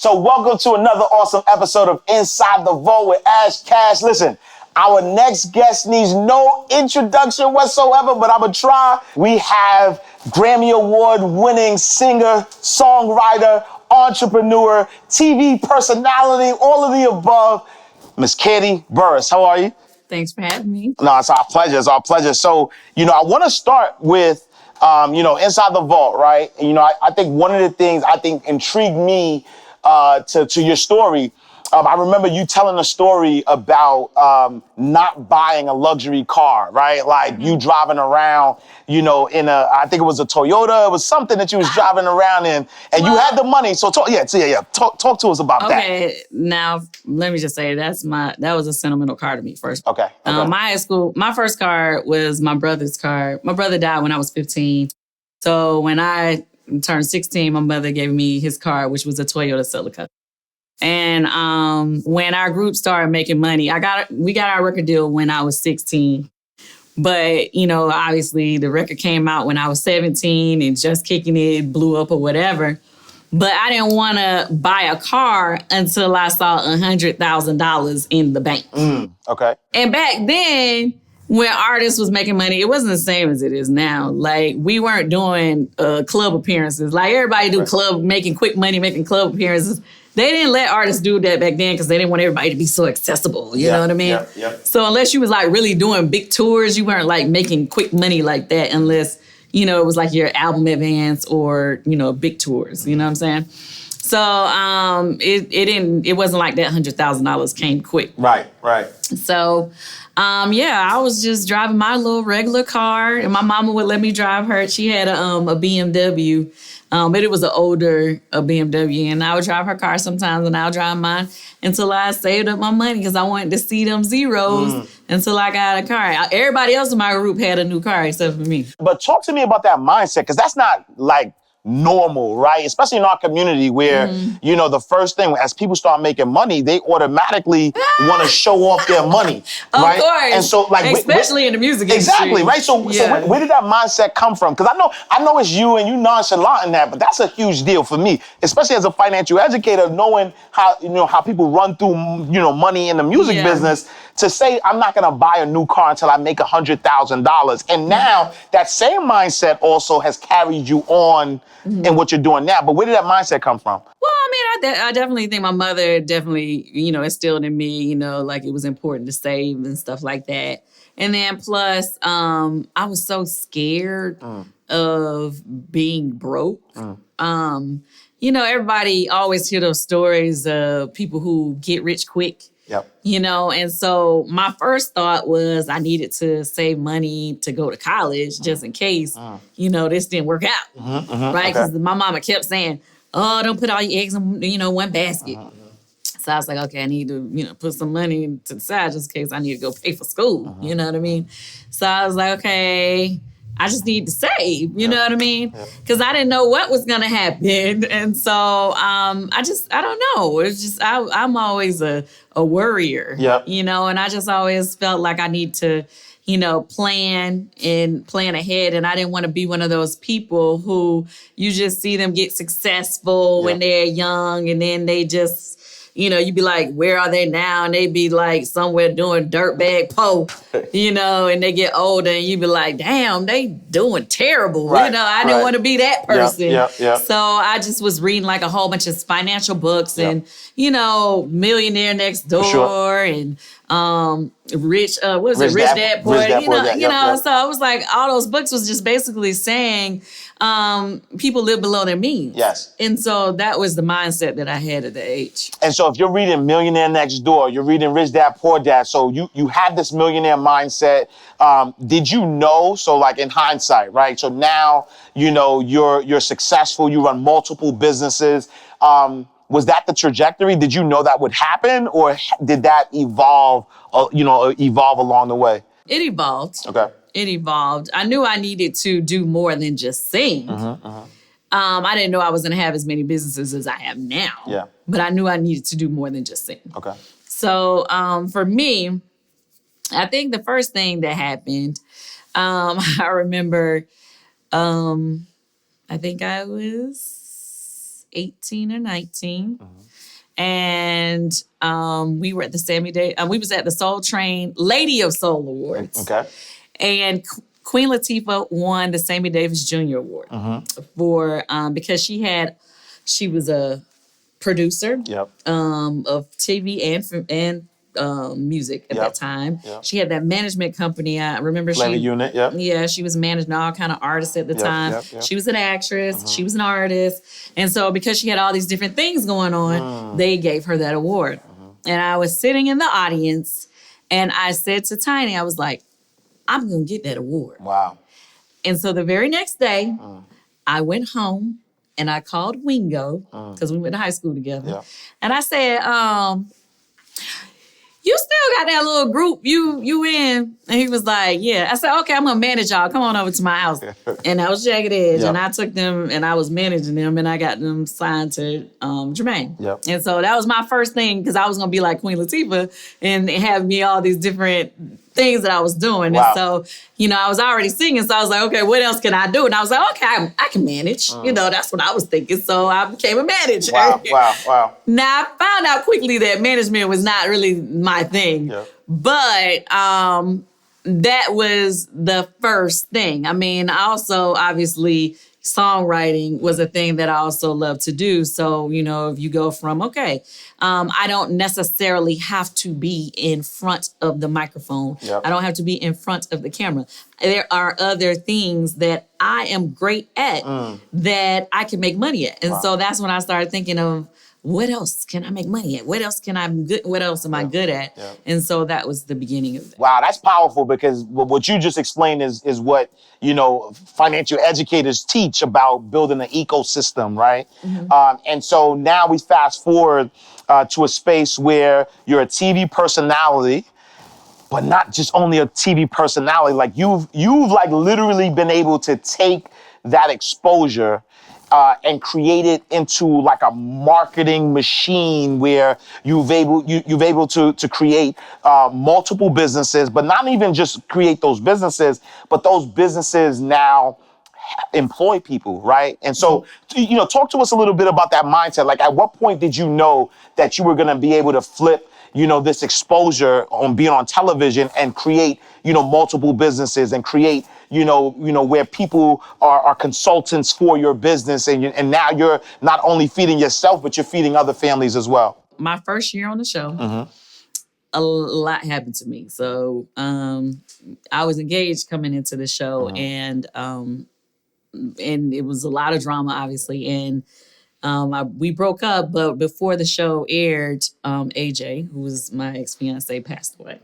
So welcome to another awesome episode of Inside the Vault with Ash Cash. Listen, our next guest needs no introduction whatsoever, but I'm going to try. We have Grammy-award winning singer, songwriter, entrepreneur, TV personality, all of the above, Miss Kandi Burruss. How are you? Thanks for having me. No, it's our pleasure. It's our pleasure. So, I want to start with, Inside the Vault, right? And, I think one of the things I think intrigued me to your story, I remember you telling a story about not buying a luxury car, right? Like you driving around, in I think it was a Toyota. It was something that you was driving around in, and you had the money. So talk to us about that. Okay, now let me just say that was a sentimental car to me first. Okay. My first car was my brother's car. My brother died when I was 15. So when I turned 16, my mother gave me his car, which was a Toyota Celica. And when our group started making money, we got our record deal when I was 16. But, obviously the record came out when I was 17 and Just Kicking It blew up or whatever. But I didn't want to buy a car until I saw $100,000 in the bank. Okay. And back then, when artists was making money, it wasn't the same as it is now. Like, we weren't doing club appearances. Like, everybody do making quick money, making club appearances. They didn't let artists do that back then because they didn't want everybody to be so accessible. You know what I mean? Yeah. So unless you was like really doing big tours, you weren't like making quick money like that unless, it was like your album advance or, big tours. You know what I'm saying? So it wasn't like that $100,000 came quick. Right. So, I was just driving my little regular car, and my mama would let me drive her. She had a BMW, but it was an older BMW, and I would drive her car sometimes, and I'll drive mine until I saved up my money because I wanted to see them zeros until I got a car. Everybody else in my group had a new car except for me. But talk to me about that mindset, because that's not like normal, right? Especially in our community where, the first thing, as people start making money, they automatically want to show off their money, right? Of course. And so, like, especially in the music industry. Exactly, right? So where did that mindset come from? Because I know it's you and you nonchalant in that, but that's a huge deal for me, especially as a financial educator, knowing how people run through, money in the music business. To say, I'm not going to buy a new car until I make $100,000. And now that same mindset also has carried you on in what you're doing now. But where did that mindset come from? Well, I definitely think my mother definitely, instilled in me, like it was important to save and stuff like that. And then plus, I was so scared of being broke. Everybody always hear those stories of people who get rich quick. Yep. And so my first thought was I needed to save money to go to college just in case, this didn't work out, right? Because my mama kept saying, oh, don't put all your eggs in, one basket. So I was like, okay, I need to, put some money to the side just in case I need to go pay for school, you know what I mean? So I was like, okay, I just need to save, you know what I mean? Because I didn't know what was going to happen. And so I don't know. It's just, I'm always a worrier, and I just always felt like I need to, plan ahead. And I didn't want to be one of those people who you just see them get successful when they're young and then they just, you'd be like, where are they now? And they'd be like somewhere doing dirtbag po, and they get older and you'd be like, damn, they doing terrible. Right, I didn't want to be that person. Yeah. So I just was reading like a whole bunch of financial books and, Millionaire Next Door and Rich Dad Poor Dad. So I was like, all those books was just basically saying people live below their means. Yes. And so that was the mindset that I had at the age. And so if you're reading Millionaire Next Door, you're reading Rich Dad Poor Dad, so you have this millionaire mindset. Did you know, so like in hindsight, right? So now, you're successful, you run multiple businesses. Was that the trajectory? Did you know that would happen, or did that evolve along the way? It evolved. Okay. It evolved. I knew I needed to do more than just sing. I didn't know I was going to have as many businesses as I have now. Yeah. But I knew I needed to do more than just sing. Okay. So for me, I think the first thing that happened, I remember, I think I was 18 or 19. And we were at the we was at the Soul Train Lady of Soul Awards. Okay. And Queen Latifah won the Sammy Davis Jr. Award for because she was a producer of TV and music at that time. She had that management company. I remember Flavor Unit, yeah, she was managing all kind of artists at the time. She was an actress. She was an artist. And so because she had all these different things going on, they gave her that award. And I was sitting in the audience and I said to Tiny, I was like, I'm going to get that award. Wow. And so the very next day, I went home and I called Wingo because we went to high school together. And I said, you still got that little group you in? And he was like, yeah. I said, okay, I'm going to manage y'all. Come on over to my house. And that was Jagged Edge. And I took them and I was managing them and I got them signed to Jermaine. And so that was my first thing because I was going to be like Queen Latifah and have me all these different things that I was doing. And so, I was already singing. So I was like, okay, what else can I do? And I was like, okay, I can manage. That's what I was thinking. So I became a manager. Wow. Now, I found out quickly that management was not really my thing. But that was the first thing. I mean, I also, obviously, songwriting was a thing that I also love to do. So, if you go from, I don't necessarily have to be in front of the microphone. I don't have to be in front of the camera. There are other things that I am great at that I can make money at. And so that's when I started thinking of, what else can I make money at? What else am I good at? And so that was the beginning of it. Wow, that's powerful because what you just explained is what, financial educators teach about building an ecosystem, right? And so now we fast forward to a space where you're a TV personality, but not just only a TV personality. Like you've like literally been able to take that exposure and create it into like a marketing machine where you've able to create multiple businesses, but not even just create those businesses, but those businesses now employ people, right? And so, talk to us a little bit about that mindset. Like, at what point did you know that you were going to be able to flip, this exposure on being on television and create, multiple businesses and create, where people are consultants for your business and now you're not only feeding yourself, but you're feeding other families as well? My first year on the show, a lot happened to me. So I was engaged coming into the show and it was a lot of drama, obviously. And we broke up, but before the show aired, AJ, who was my ex-fiance, passed away.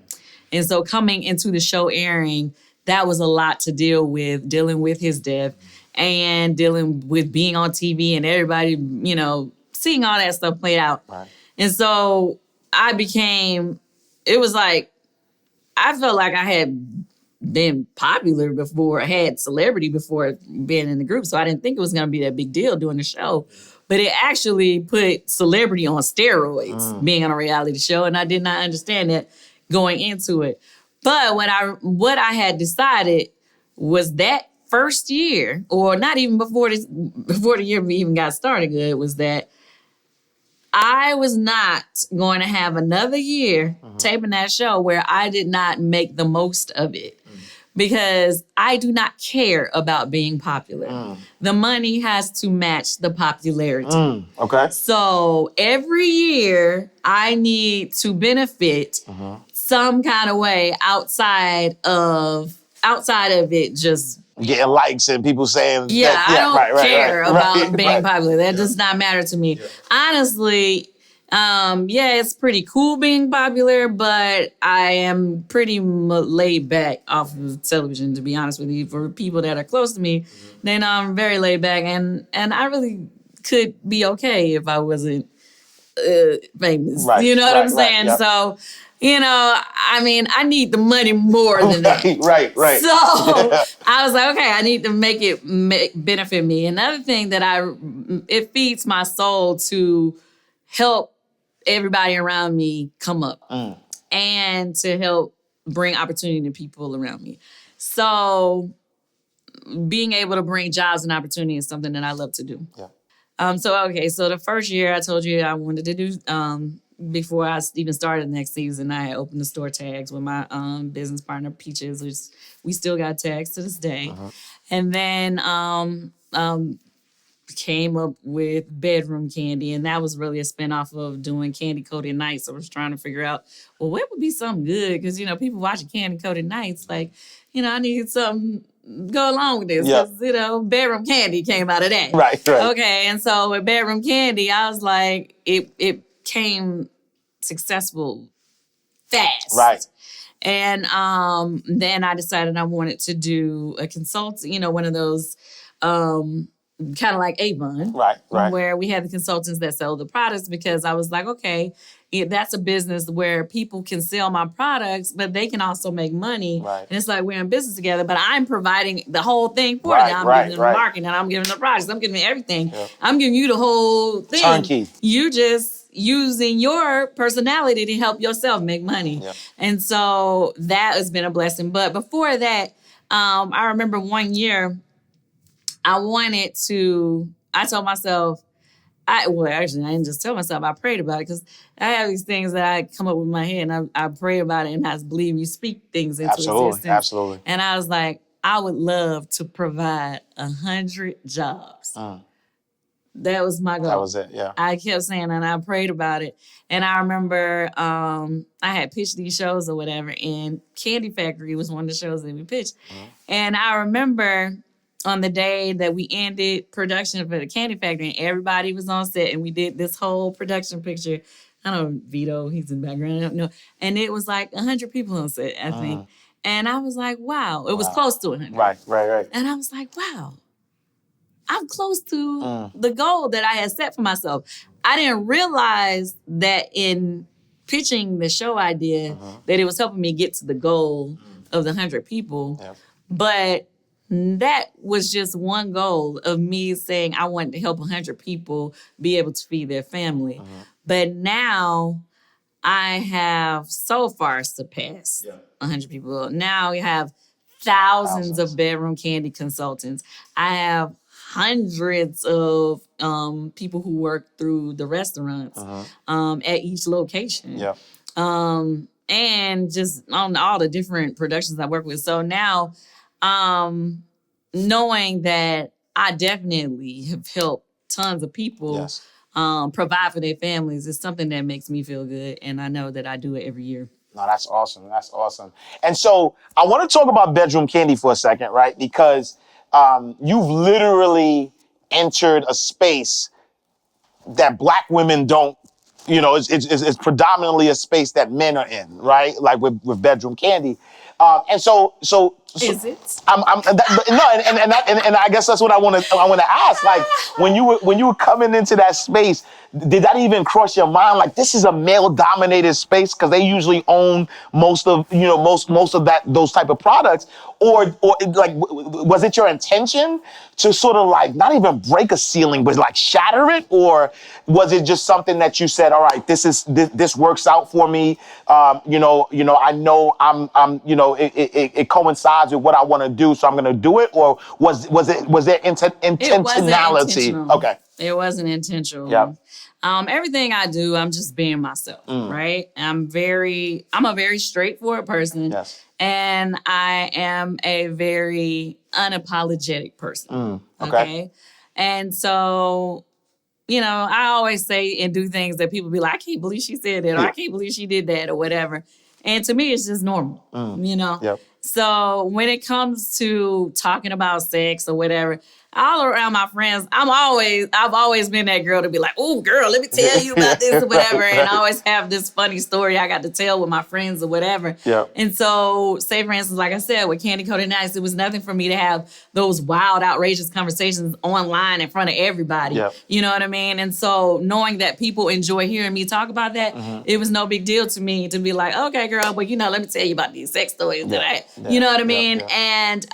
And so coming into the show airing, that was a lot to dealing with his death and dealing with being on TV and everybody, seeing all that stuff played out. Right. And so it was like, I felt like I had been popular before, I had celebrity before being in the group. So I didn't think it was going to be that big deal doing the show. But it actually put celebrity on steroids, being on a reality show. And I did not understand that going into it. But what I had decided was that first year, or not even before the year we even got started good, was that I was not going to have another year taping that show where I did not make the most of it. Because I do not care about being popular. The money has to match the popularity. Okay. So every year I need to benefit some kind of way outside of it just getting likes and people saying I don't care about being popular. That does not matter to me. Honestly, it's pretty cool being popular, but I am pretty laid back off of television, to be honest with you. For people that are close to me, then I'm very laid back, and I really could be okay if I wasn't famous. Right, you know what I'm saying? Yep. So, I need the money more than that. Right. So I was like, okay, I need to make it benefit me. Another thing that it feeds my soul to help everybody around me come up and to help bring opportunity to people around me. So being able to bring jobs and opportunity is something that I love to do. So the first year I told you I wanted to do, before I even started the next season, I opened the store tags with my business partner, Peaches, which we still got tags to this day. And then came up with Bedroom Candy, and that was really a spinoff of doing Candy Coated Nights. I was trying to figure out, well, what would be something good? Because, people watching Candy Coated Nights, like, I need something go along with this. Yep. Because, Bedroom Candy came out of that. Right. Okay, and so with Bedroom Candy, I was like, it came successful fast. Right. And then I decided I wanted to do a consulting, one of those kind of like Avon, right, where we had the consultants that sell the products, because I was like, okay, that's a business where people can sell my products, but they can also make money. Right. And it's like we're in business together, but I'm providing the whole thing for them. I'm giving them the marketing, and I'm giving them the products. I'm giving them everything. Yep. I'm giving you the whole thing. Turnkey. You just using your personality to help yourself make money. Yep. And so that has been a blessing. But before that, I remember one year, I told myself, I didn't just tell myself, I prayed about it, because I have these things that I come up with in my head, and I pray about it, and I believe you speak things into existence. Absolutely. And I was like, I would love to provide 100 jobs. That was my goal. That was it, yeah. I kept saying, and I prayed about it. And I remember I had pitched these shows or whatever, and Candy Factory was one of the shows that we pitched. And I remember on the day that we ended production for the Candy Factory, and everybody was on set, and we did this whole production picture. I don't know, Vito, he's in the background, I don't know. And it was like 100 people on set, I think. And I was like, wow. It was close to 100. Right. And I was like, wow, I'm close to the goal that I had set for myself. I didn't realize that in pitching the show idea that it was helping me get to the goal of the 100 people. Yep. But that was just one goal of me saying I wanted to help 100 people be able to feed their family. But now I have so far surpassed 100 people. Now we have thousands of Bedroom Candy consultants. I have hundreds of people who work through the restaurants at each location. Yeah. And just on all the different productions I work with. So now, knowing that I definitely have helped tons of people provide for their families is something that makes me feel good. And I know that I do it every year. No, that's awesome. That's awesome. And so I want to talk about Bedroom Candy for a second, right? Because you've literally entered a space that Black women don't, it's predominantly a space that men are in, right? Like with Bedroom Candy. And so is it? And I guess that's what I want to ask. Like when you were coming into that space, did that even cross your mind? Like this is a male-dominated space because they usually own most of those type of products, or like was it your intention to sort of like not even break a ceiling but like shatter it, or was it just something that you said, all right, this works out for me? I know it coincides with what I want to do, so I'm going to do it, or was there intentionality? It wasn't intentional. Okay. It wasn't intentional. Yeah. Everything I do, I'm just being myself, right? I'm a very straightforward person. Yes. And I am a very unapologetic person. Okay. And so, I always say and do things that people be like, I can't believe she said that, or I can't believe she did that, or whatever. And to me, it's just normal, Yep. So when it comes to talking about sex or whatever, all around my friends, I've always been that girl to be like, oh, girl, let me tell you about this or whatever. And I always have this funny story I got to tell with my friends or whatever. Yep. And so, say, for instance, like I said, with Candy Coated Nights, it was nothing for me to have those wild, outrageous conversations online in front of everybody. Yep. You know what I mean? And so knowing that people enjoy hearing me talk about that, it was no big deal to me to be like, okay, girl, but let me tell you about these sex stories. You know what I mean? And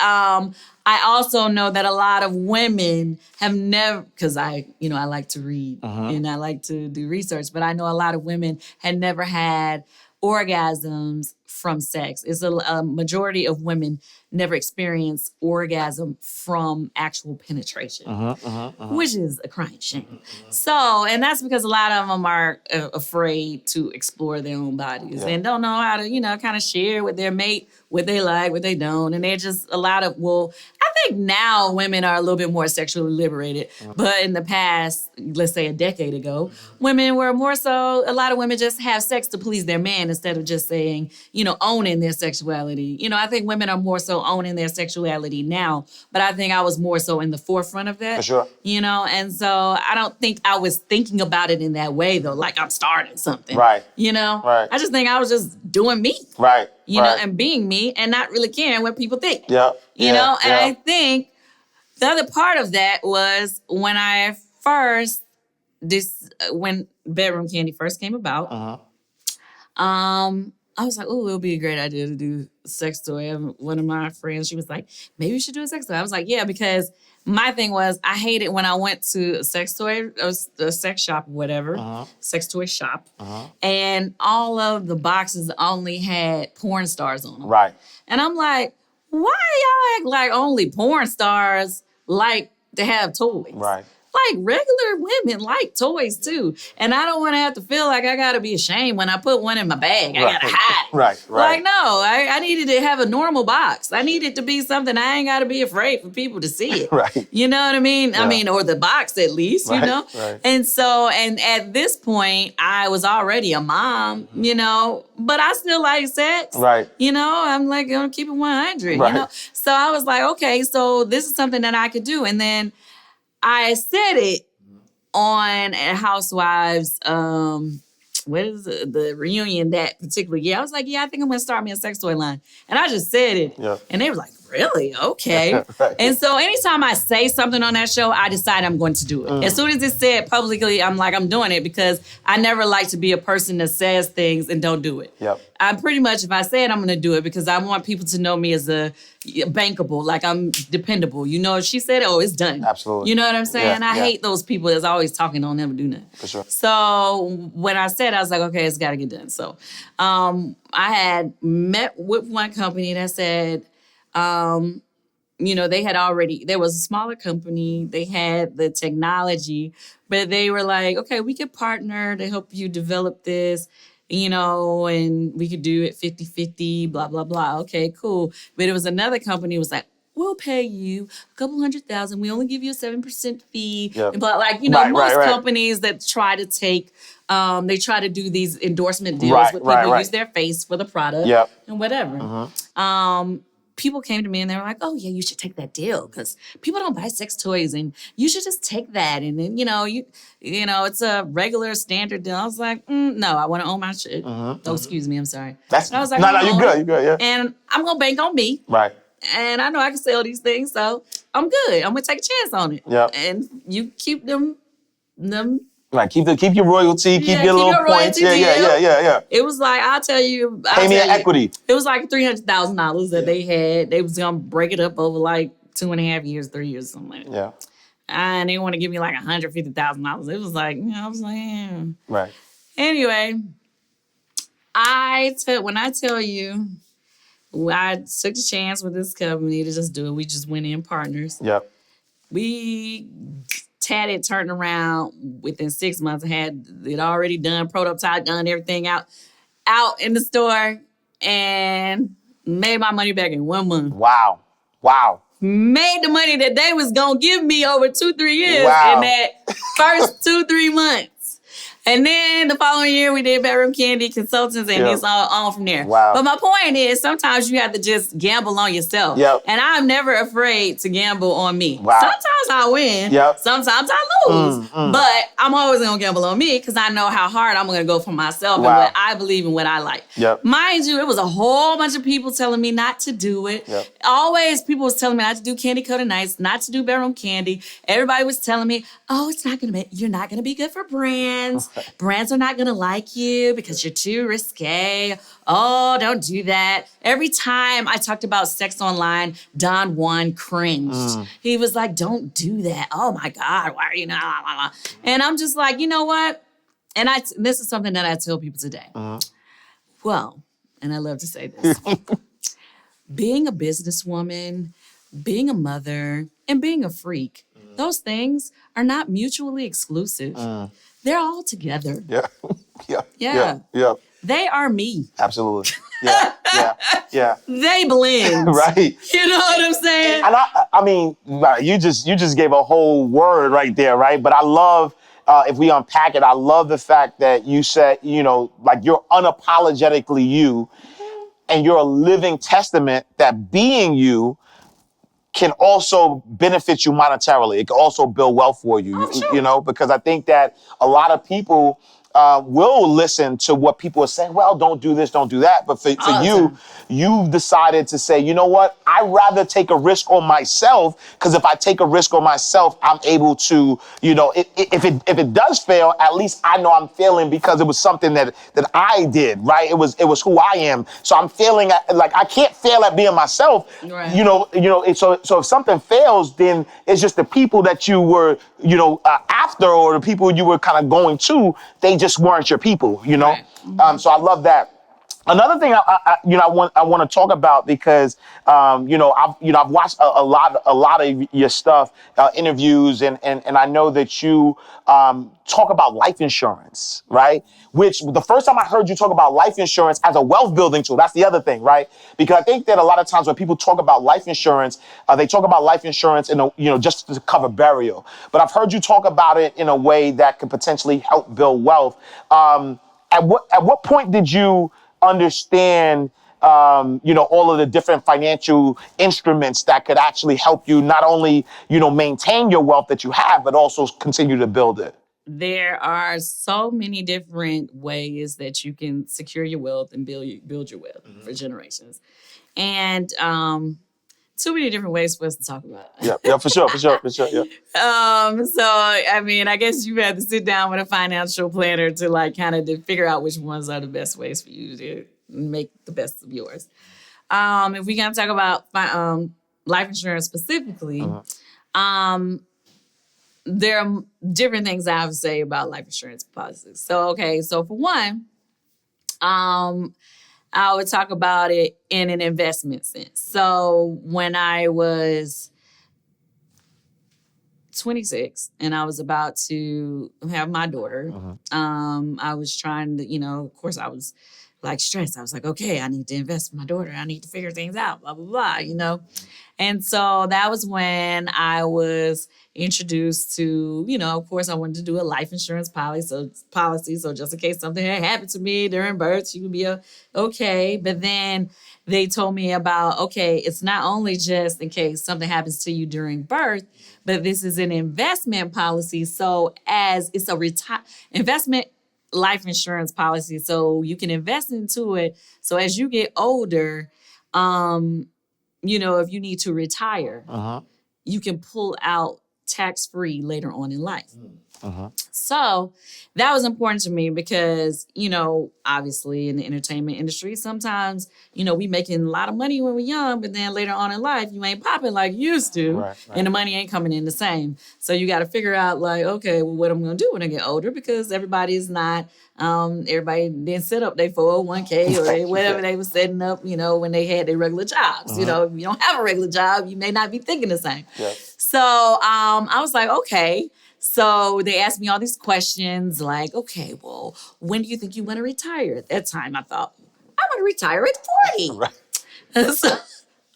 I also know that a lot of women have never, because I like to read and I like to do research, but I know a lot of women had never had orgasms from sex. It's a majority of women never experience orgasm from actual penetration, which is a crying shame. So, and that's because a lot of them are afraid to explore their own bodies and don't know how to, kind of share with their mate what they like, what they don't. And they're just I think now women are a little bit more sexually liberated, but in the past, let's say a decade ago, women were more so, a lot of women just have sex to please their man instead of just saying, owning their sexuality. I think women are more so owning their sexuality now, but I think I was more so in the forefront of that. For sure. And so I don't think I was thinking about it in that way though, like I'm starting something. Right. Right. I just think I was just doing me. Right. Know, and being me and not really caring what people think. Yeah. And I think the other part of that was when when Bedroom Kandi first came about, I was like, oh, it would be a great idea to do a sex toy. And one of my friends, she was like, maybe you should do a sex toy. I was like, yeah, because my thing was I hated when I went to a sex toy, a sex shop or whatever, sex toy shop, and all of the boxes only had porn stars on them. Right. And I'm like, why y'all act like only porn stars like to have toys? Right. Like regular women like toys too. And I don't want to have to feel like I got to be ashamed when I put one in my bag. I got to hide. Right. Like, no, I needed to have a normal box. I needed to be something I ain't got to be afraid for people to see it. Right. You know what I mean? Yeah. Or the box at least, right. Right. And so, and at this point, I was already a mom, but I still like sex. Right. I'm like, going to keep it 100, right. So I was like, okay, so this is something that I could do. And then I said it on Housewives, what is it, the reunion that particular year. I was like, yeah, I think I'm going to start me a sex toy line. And I just said it. Yeah. And they were like, really? Okay. Right. And so anytime I say something on that show, I decide I'm going to do it. As soon as it's said publicly, I'm like, I'm doing it because I never like to be a person that says things and don't do it. Yep. I'm pretty much, if I say it, I'm going to do it because I want people to know me as a bankable, like I'm dependable. If she said it, it's done. Absolutely. You know what I'm saying? Yeah, I hate those people that's always talking, don't never do nothing. For sure. So when I said, I was like, okay, it's got to get done. So I had met with one company that said, they had already, there was a smaller company, they had the technology, but they were like, okay, we could partner to help you develop this, and we could do it 50-50, blah, blah, blah. Okay, cool. But it was another company who was like, we'll pay you a couple $100,000. We only give you a 7% fee. Yep. But most companies that try to take, they try to do these endorsement deals with people use their face for the product and whatever. People came to me and they were like, oh, yeah, you should take that deal because people don't buy sex toys and you should just take that. And then, it's a regular standard deal. I was like, no, I want to own my shit. Oh, excuse me. I'm sorry. I was like, no, you're good. You're good, yeah. And I'm going to bank on me. Right. And I know I can sell these things, so I'm good. I'm going to take a chance on it. Yep. And you keep them. Right, keep your royalty, keep your little points. Yeah. It was like, I'll tell you. Pay me an equity. It was like $300,000 that they had. They was going to break it up over like 2.5 years, 3 years, something like that. Yeah. And they want to give me like $150,000. It was like, I was like, yeah. Right. Anyway, when I tell you, I took the chance with this company to just do it. We just went in partners. Yep. We tatted, turned around within 6 months. I had it already done, prototype done, everything out in the store, and made my money back in 1 month. Wow. Made the money that they was gonna give me over 2-3 years in that first 2-3 months. And then the following year, we did Bedroom Kandi Consultants, and it's all on from there. Wow. But my point is, sometimes you have to just gamble on yourself. Yep. And I'm never afraid to gamble on me. Wow. Sometimes I win. Yep. Sometimes I lose. But I'm always going to gamble on me because I know how hard I'm going to go for myself and what I believe in, what I like. Yep. Mind you, it was a whole bunch of people telling me not to do it. Yep. Always people was telling me not to do Candy Coated Nights, not to do Bedroom Kandi. Everybody was telling me, oh, you're not going to be good for brands. Brands are not going to like you because you're too risque. Oh, don't do that. Every time I talked about sex online, Don Juan cringed. He was like, don't do that. Oh my God, why are you not? And I'm just like, you know what? And this is something that I tell people today. Well, and I love to say this. Being a businesswoman, being a mother, and being a freak, those things are not mutually exclusive. They're all together. Yeah. Yeah. Yeah. Yeah. They are me. Absolutely. Yeah. Yeah. Yeah. They blend. Right. You know what I'm saying? And I mean, you just gave a whole word right there, right? But I love, if we unpack it, I love the fact that you said, like you're unapologetically you, and you're a living testament that being you can also benefit you monetarily. It can also build wealth for you, Sure. because I think that a lot of people will listen to what people are saying. Well, don't do this, don't do that. But for you, you've decided to say, you know what? I'd rather take a risk on myself, because if I take a risk on myself, I'm able to, if it does fail, at least I know I'm failing because it was something that I did, right? It was who I am. So I'm failing like I can't fail at being myself. Right. So if something fails, then it's just the people that you were, after, or the people you were kind of going to, they just weren't your people, Right. So I love that. Another thing I want to talk about, because I've watched a lot of your stuff, interviews, and I know that you talk about life insurance, right? Which the first time I heard you talk about life insurance as a wealth building tool, that's the other thing, right? Because I think that a lot of times when people talk about life insurance, they talk about life insurance just to cover burial. But I've heard you talk about it in a way that could potentially help build wealth. At what point did you understand, all of the different financial instruments that could actually help you not only, maintain your wealth that you have, but also continue to build it? There are so many different ways that you can secure your wealth and build your wealth for generations. And too many different ways for us to talk about. Yeah, for sure, yeah. So I mean, I guess you had to sit down with a financial planner to like kind of figure out which ones are the best ways for you to make the best of yours. If we can talk about life insurance specifically, there are different things I have to say about life insurance policies. So for one, I would talk about it in an investment sense. So when I was 26 and I was about to have my daughter, I was trying to, of course I was like stressed. I was like, okay, I need to invest in my daughter. I need to figure things out, blah, blah, blah, And so that was when I was introduced to, of course I wanted to do a life insurance policy. So just in case something had happened to me during birth, you would be okay. But then they told me about, okay, it's not only just in case something happens to you during birth, but this is an investment policy. So as it's a investment life insurance policy, so you can invest into it. So as you get older, if you need to retire, you can pull out tax-free later on in life. So that was important to me because, obviously in the entertainment industry, sometimes, we making a lot of money when we're young, but then later on in life, you ain't popping like you used to, right. And the money ain't coming in the same. So you got to figure out like, okay, well, what I'm going to do when I get older, because everybody's not, everybody didn't set up their 401k or whatever they were setting up, when they had their regular jobs. If you don't have a regular job, you may not be thinking the same. Yeah. So I was like, okay. So they asked me all these questions like, okay, well, when do you think you want to retire? At that time, I thought, I want to retire at 40. Right. So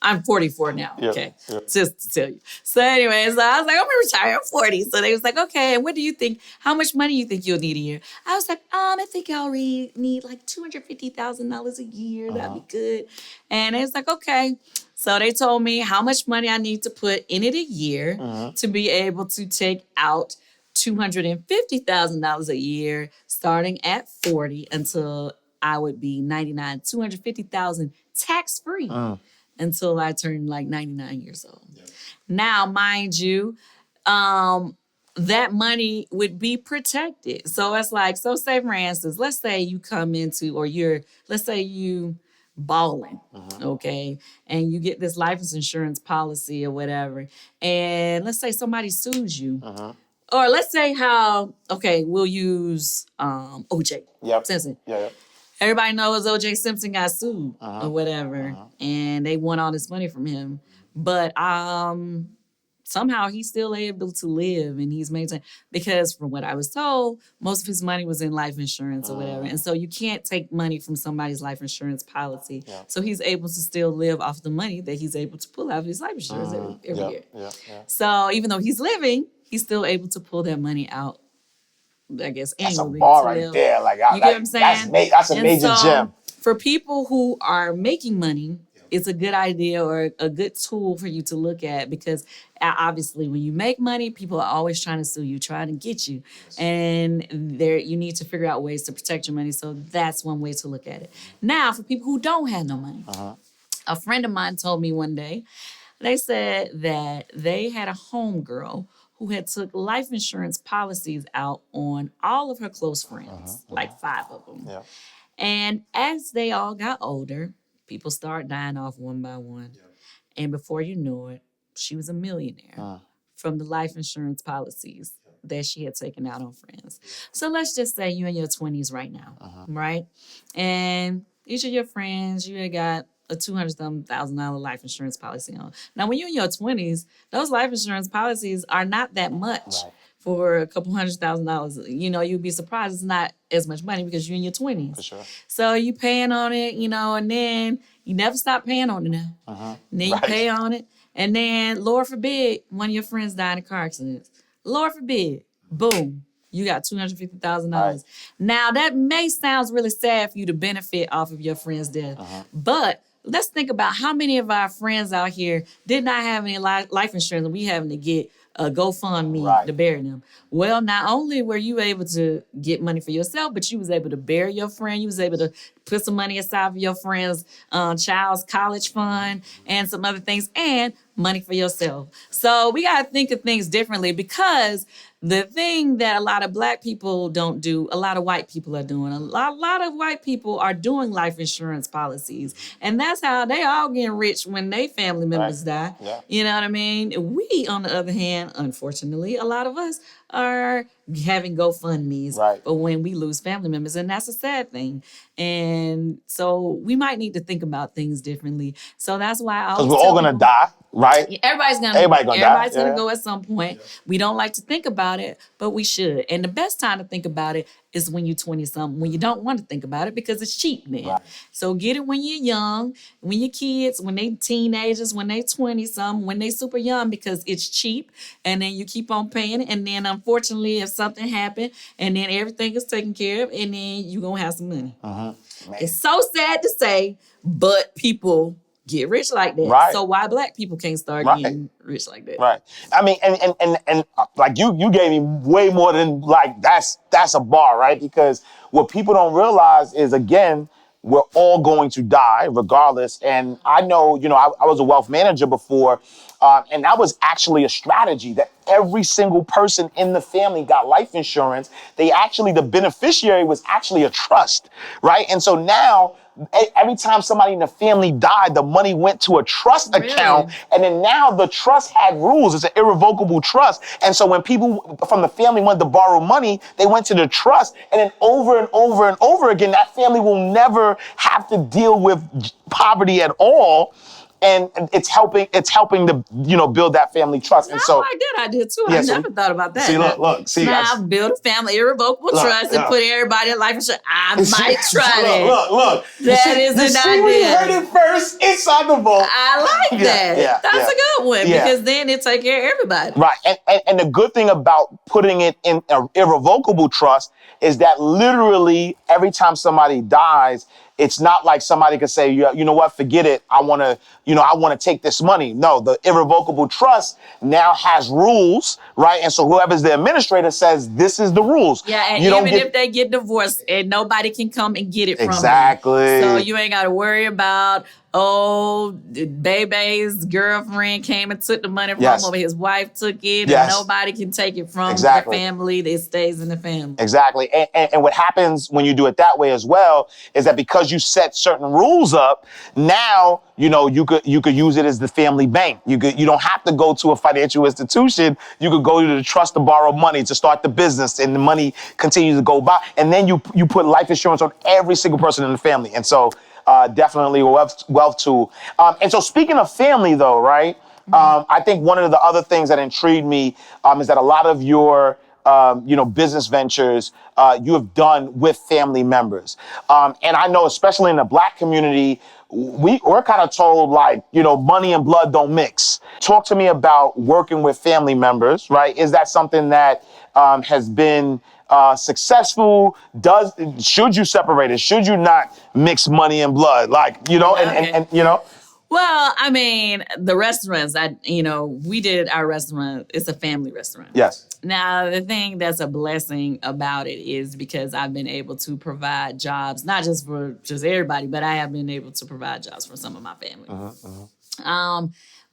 I'm 44 now, okay, just to tell you. So anyway, so I was like, I'm going to retire at 40. So they was like, okay, and what do you think, how much money you think you'll need a year? I was like, I think I'll need like $250,000 a year. That'd be good. And they was like, okay. So they told me how much money I need to put in it a year to be able to take out $250,000 a year starting at 40 until I would be 99, $250,000 tax-free until I turned like 99 years old. Yeah. Now, mind you, that money would be protected. So it's like, say for instance, let's say you come into, let's say you balling, okay, and you get this life insurance policy or whatever, and let's say somebody sues you, or let's say we'll use OJ Simpson. Yeah. everybody knows O.J. Simpson got sued or whatever, and they won all this money from him. But somehow he's still able to live and he's maintained, because from what I was told, most of his money was in life insurance or whatever. And so you can't take money from somebody's life insurance policy. Yeah. So he's able to still live off the money that he's able to pull out of his life insurance every year. Yeah. So even though he's living, he's still able to pull that money out, I guess, annually. That's a bar right there. Like, you get what I'm saying? That's a major gem. For people who are making money, it's a good idea or a good tool for you to look at, because obviously when you make money, people are always trying to sue you, trying to get you. And you need to figure out ways to protect your money. So that's one way to look at it. Now, for people who don't have no money, a friend of mine told me one day, they said that they had a homegirl who had took life insurance policies out on all of her close friends, like 5 of them. Yeah. And as they all got older, people start dying off one by one. Yeah. And before you know it, she was a millionaire from the life insurance policies that she had taken out on friends. So let's just say you're in your 20s right now, right? And each of your friends, you had got a $200,000 life insurance policy on. Now, when you're in your 20s, those life insurance policies are not that much. Right. For a couple $100,000, you'd be surprised it's not as much money because you're in your 20s. For sure. So you paying on it, and then you never stop paying on it now. And then you pay on it, and then, Lord forbid, one of your friends died in a car accident. Lord forbid, boom, you got $250,000. Right. Now, that may sound really sad for you to benefit off of your friend's death, but let's think about how many of our friends out here did not have any life insurance, and we having to get a GoFundMe to bury them. Well, not only were you able to get money for yourself, but you was able to bury your friend. You was able to put some money aside for your friend's child's college fund and some other things, and money for yourself. So we got to think of things differently, because the thing that a lot of Black people don't do, a lot of white people are doing. A lot of white people are doing life insurance policies. And that's how they all getting rich when their family members die. Yeah. You know what I mean? We, on the other hand, unfortunately, a lot of us are having GoFundMes for when we lose family members. And that's a sad thing. And so we might need to think about things differently. So that's why I always because we're all going to die, right? Everybody's going to go at some point. Yeah. We don't like to think about it, but we should. And the best time to think about it is when you're 20-something, when you don't want to think about it because it's cheap then. Right. So get it when you're young, when you're kids, when they teenagers, when they 20-something, when they super young, because it's cheap. And then you keep on paying it. And then unfortunately, if something happened, and then everything is taken care of, and then you're going to have some money. It's so sad to say, but people get rich like that. Right. So why Black people can't start getting rich like that? Right. I mean, and like you gave me way more than like that's a bar, right? Because what people don't realize is, again, we're all going to die regardless. And I know, I was a wealth manager before, and that was actually a strategy that every single person in the family got life insurance. The beneficiary was actually a trust, right? And so now, every time somebody in the family died, the money went to a trust account. And then now the trust had rules. It's an irrevocable trust. And so when people from the family wanted to borrow money, they went to the trust. And then over and over and over again, that family will never have to deal with poverty at all. And it's helping to, build that family trust. And so, a good idea too. I never thought about that. See, now build a family irrevocable trust and put everybody in life insurance. I might try that. Look. That is an idea. We heard it first inside the vault. I like that. That's a good one because then it take care of everybody. Right. And the good thing about putting it in an irrevocable trust is that literally every time somebody dies, it's not like somebody could say, you know what, forget it. I want to take this money. No, the irrevocable trust now has rules, right? And so whoever's the administrator says, this is the rules. Yeah, and even if they get divorced, and nobody can come and get it from them. Exactly. So you ain't got to worry about, baby's girlfriend came and took the money from him, or his wife took it, and nobody can take it from the family. It stays in the family. Exactly. And what happens when you do it that way as well is that because because you set certain rules up, now, you know, you could use it as the family bank. You don't have to go to a financial institution. You could go to the trust to borrow money to start the business, and the money continues to go by. And then you put life insurance on every single person in the family. And so definitely a wealth tool. And so speaking of family though, right? I think one of the other things that intrigued me is that a lot of your business ventures you have done with family members. And I know, especially in the Black community, we're kind of told, like, you know, money and blood don't mix. Talk to me about working with family members, right? Is that something that has been successful? Should you separate it? Should you not mix money and blood? Like, you know, and you know? Well, I mean, the restaurants, we did our restaurant. It's a family restaurant. Yes. Now, the thing that's a blessing about it is because I've been able to provide jobs, not just for just everybody, but I have been able to provide jobs for some of my family,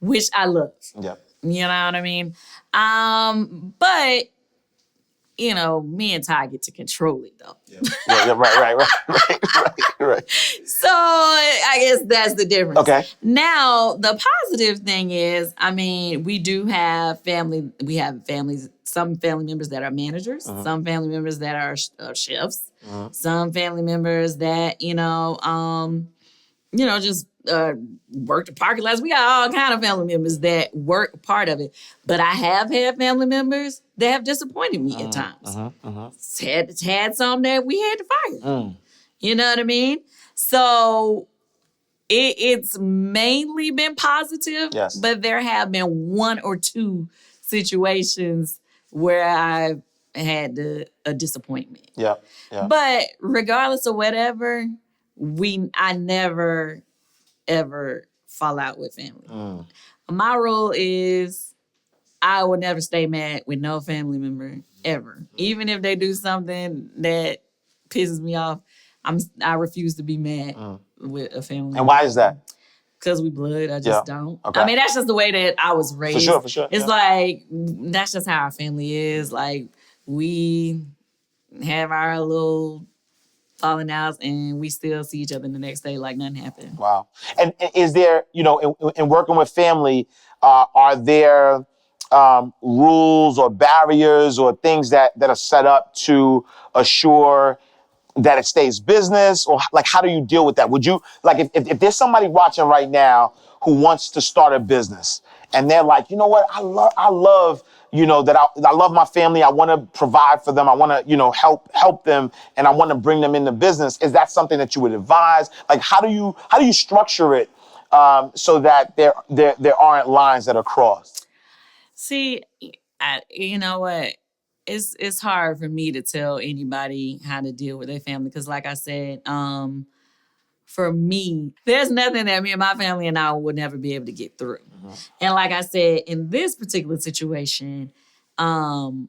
which I love. Yep. You know what I mean? But, you know, me and Ty get to control it, though. Yeah, right. So I guess that's the difference. Okay. Now, the positive thing is, I mean, we do have family. We have families, some family members that are managers, some family members that are chefs, some family members that, just work the parking lots. We got all kind of family members that work part of it. But I have had family members that have disappointed me at times. Had some that we had to fire. You know what I mean? So it's mainly been positive, yes, but there have been one or two situations where I've had a disappointment. Yeah. But regardless of whatever, I never, ever fall out with family. My rule is I will never stay mad with no family member, ever. Even if they do something that pisses me off, I refuse to be mad with a family member. And why is that? Because we blood. I just don't. Okay. I mean, that's just the way that I was raised. For sure. It's like, that's just how our family is. Like, we have our little falling outs and we still see each other the next day like nothing happened. Wow. And is there, in working with family, are there rules or barriers or things that are set up to assure that it stays business? Or like, how do you deal with that? Would you, like, if there's somebody watching right now who wants to start a business and they're like, you know what, I love that I love my family. I want to provide for them. I want to, help them, and I want to bring them into business. Is that something that you would advise? Like, how do you structure it so that there aren't lines that are crossed? See, you know what? It's hard for me to tell anybody how to deal with their family because, like I said, for me, there's nothing that me and my family and I would never be able to get through. And like I said, in this particular situation, Todd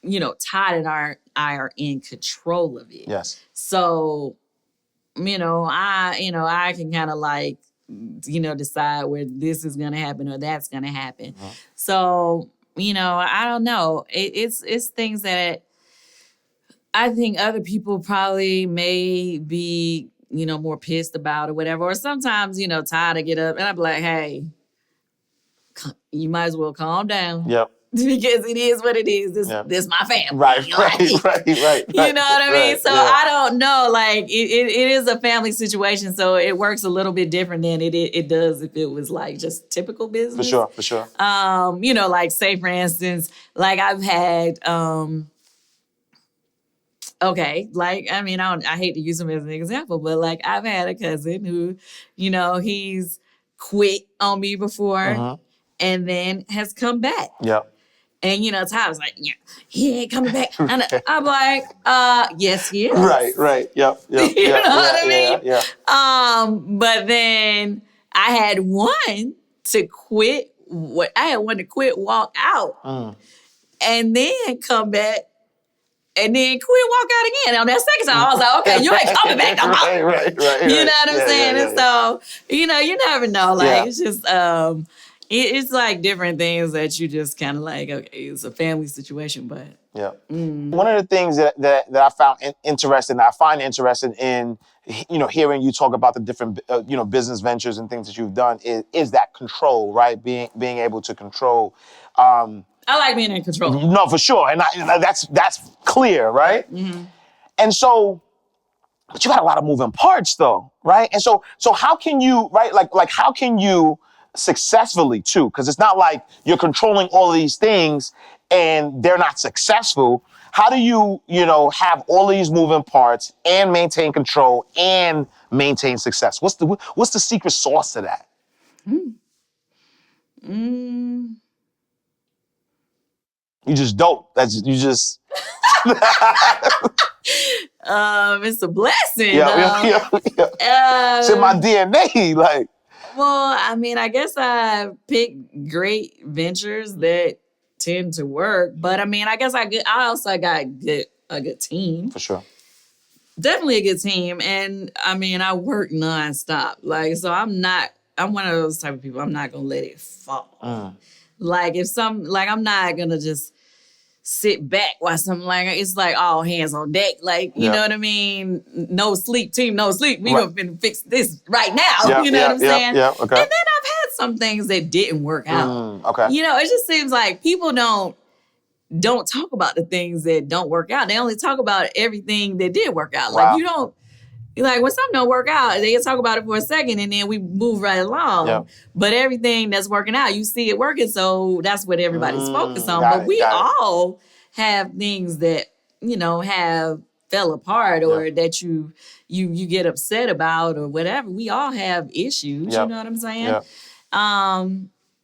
and I are in control of it. Yes. So, I can kind of like, decide where this is going to happen or that's going to happen. So, I don't know. It's things that I think other people probably may be, more pissed about or whatever. Or sometimes, Todd to get up and I'd be like, hey, you might as well calm down. Yep. Because it is what it is. This my family. Right. You know what I mean? So I don't know. Like it is a family situation, so it works a little bit different than it does if it was like just typical business. For sure. Like say for instance, like I've had I hate to use him as an example, but like I've had a cousin who, he's quit on me before and then has come back. Yep. And, Ty was like, yeah, he ain't coming back. And I'm like, yes, he is. Right. Yep. You know what I mean? Yeah. But then I had one to quit. Walk out. And then come back. And then quit, walk out again. On that second time, I was like, okay, you ain't coming back no more. Right. You know what I'm saying? And so, you never know. Like, it's just, It's like different things that you just kind of like, okay, it's a family situation, but. Yeah. One of the things that I found interesting, that I find interesting in, hearing you talk about the different, business ventures and things that you've done is that control, right? Being able to control. I like being in control. No, for sure. And that's clear, right? Mm-hmm. And so, but you got a lot of moving parts though, right? And so how can you, right? Like how can you successfully too? Because it's not like you're controlling all of these things and they're not successful. How do you, have all these moving parts and maintain control and maintain success? What's the secret sauce to that? You just dope. You just. It's a blessing. Yeah. It's in my DNA, like. Well, I mean, I guess I picked great ventures that tend to work, but I mean, I guess I also got a good team. For sure. Definitely a good team, and I mean, I work nonstop. Like, so I'm one of those type of people. I'm not gonna let it fall. Like, I'm not gonna just sit back while something like it's like all hands on deck. Like, you know what I mean? No sleep, team, no sleep. We gonna fix this right now. You know what I'm saying? Yeah, okay. And then I've had some things that didn't work out. Okay. It just seems like people don't talk about the things that don't work out. They only talk about everything that did work out. Wow. Like, you don't. Like, when something don't work out, they can talk about it for a second and then we move right along. Yep. But everything that's working out, you see it working, so that's what everybody's focused on. But we all have things that, have fell apart or that you get upset about or whatever. We all have issues, you know what I'm saying?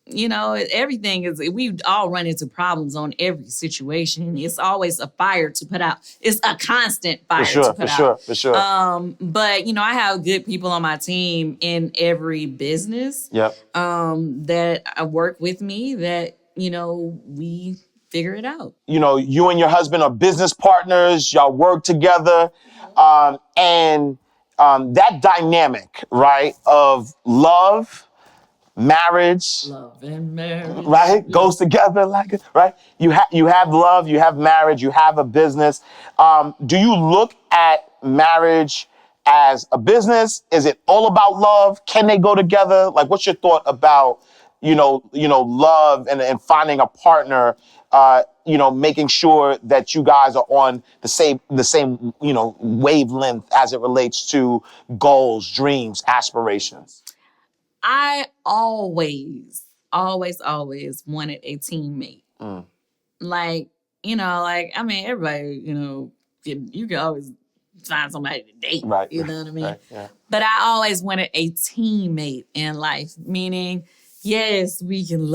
Everything we all run into problems on every situation. It's always a fire to put out. It's a constant fire to put out. For sure. But, I have good people on my team in every business that work with me that, we figure it out. You and your husband are business partners. Y'all work together. And that dynamic, right, of love, marriage, love and marriage, right, goes together right. You have love, you have marriage, you have a business. Do you look at marriage as a business? Is it all about love? Can they go together? Like, what's your thought about love and finding a partner? Making sure that you guys are on the same wavelength as it relates to goals, dreams, aspirations. I always wanted a teammate. Like, I mean, everybody, you can always find somebody to date. Right. You know what I mean? Right, yeah. But I always wanted a teammate in life, meaning, yes, we can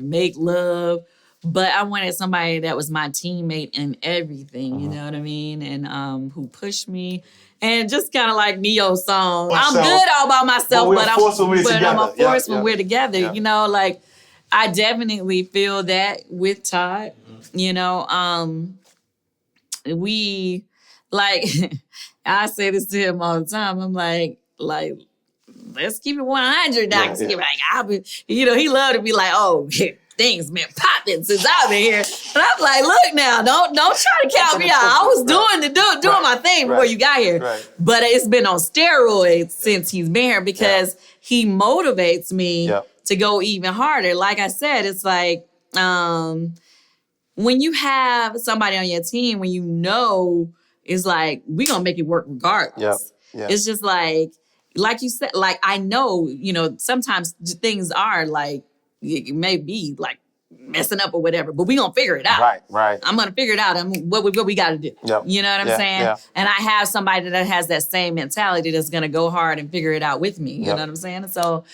make love, but I wanted somebody that was my teammate in everything, you know what I mean? And who pushed me. And just kind of like Neo's song, I'm good all by myself, but I'm a force when we're together. Yeah. I definitely feel that with Todd. I say this to him all the time. I'm like, let's keep it 100. He loved to be like, oh, things been popping since I've been here. And I'm like, look now, don't try to count me out. I was doing my thing before you got here. Right. But it's been on steroids since he's been here because he motivates me to go even harder. Like I said, it's like when you have somebody on your team, when it's like, we're going to make it work regardless. It's just like you said, I know, sometimes things are like, it may be like messing up or whatever, but we gonna figure it out. Right. I'm gonna figure it out. What we got to do. Yep. You know what I'm saying? Yeah. And I have somebody that has that same mentality that's gonna go hard and figure it out with me. You know what I'm saying? So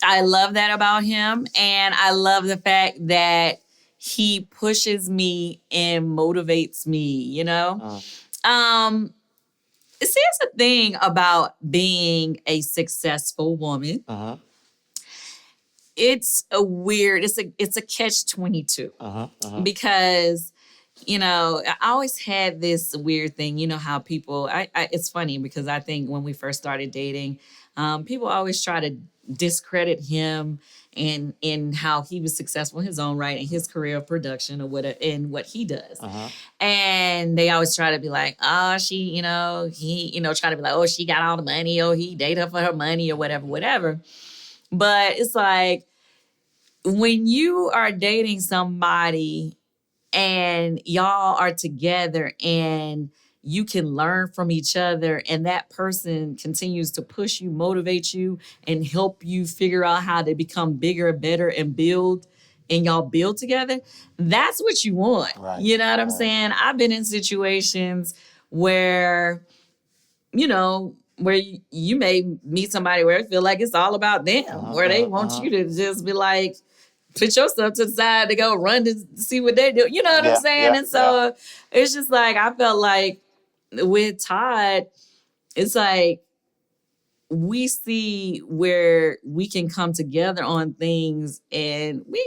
I love that about him, and I love the fact that he pushes me and motivates me. See, it's a thing about being a successful woman. It's a catch-22 because, I always had this weird thing, how people, it's funny because I think when we first started dating, people always try to discredit him and in how he was successful in his own right in his career of production or what he does. And they always try to be like, oh, he, try to be like, oh, she got all the money, oh, he dated her for her money or whatever. But it's like, when you are dating somebody and y'all are together and you can learn from each other and that person continues to push you, motivate you, and help you figure out how to become bigger and better and build, and y'all build together, that's what you want. Right. You know what I'm saying? I've been in situations where, where you may meet somebody where it feel like it's all about them, where they want you to just be like, put yourself to the side to go run to see what they do. You know what I'm saying? And so it's just like, I felt like with Todd, it's like we see where we can come together on things, and we're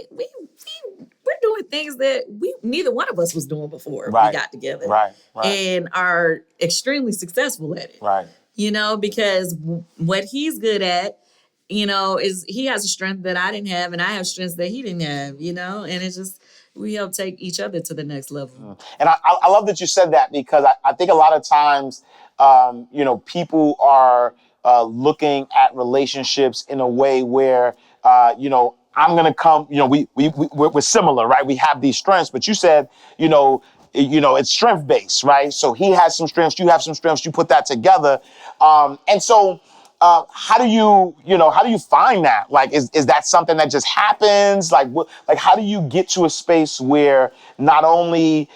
doing things that neither one of us was doing before we got together. Right. And are extremely successful at it. Right. Because what he's good at, is he has a strength that I didn't have, and I have strengths that he didn't have, and it's just, we help take each other to the next level. And I love that you said that, because I think a lot of times, people are looking at relationships in a way where, I'm going to come, we're similar, right? We have these strengths, but you said, it's strength based, right? So he has some strengths, you have some strengths, you put that together. And so, how do you find that? Like, is that something that just happens? Like, how do you get to a space where not only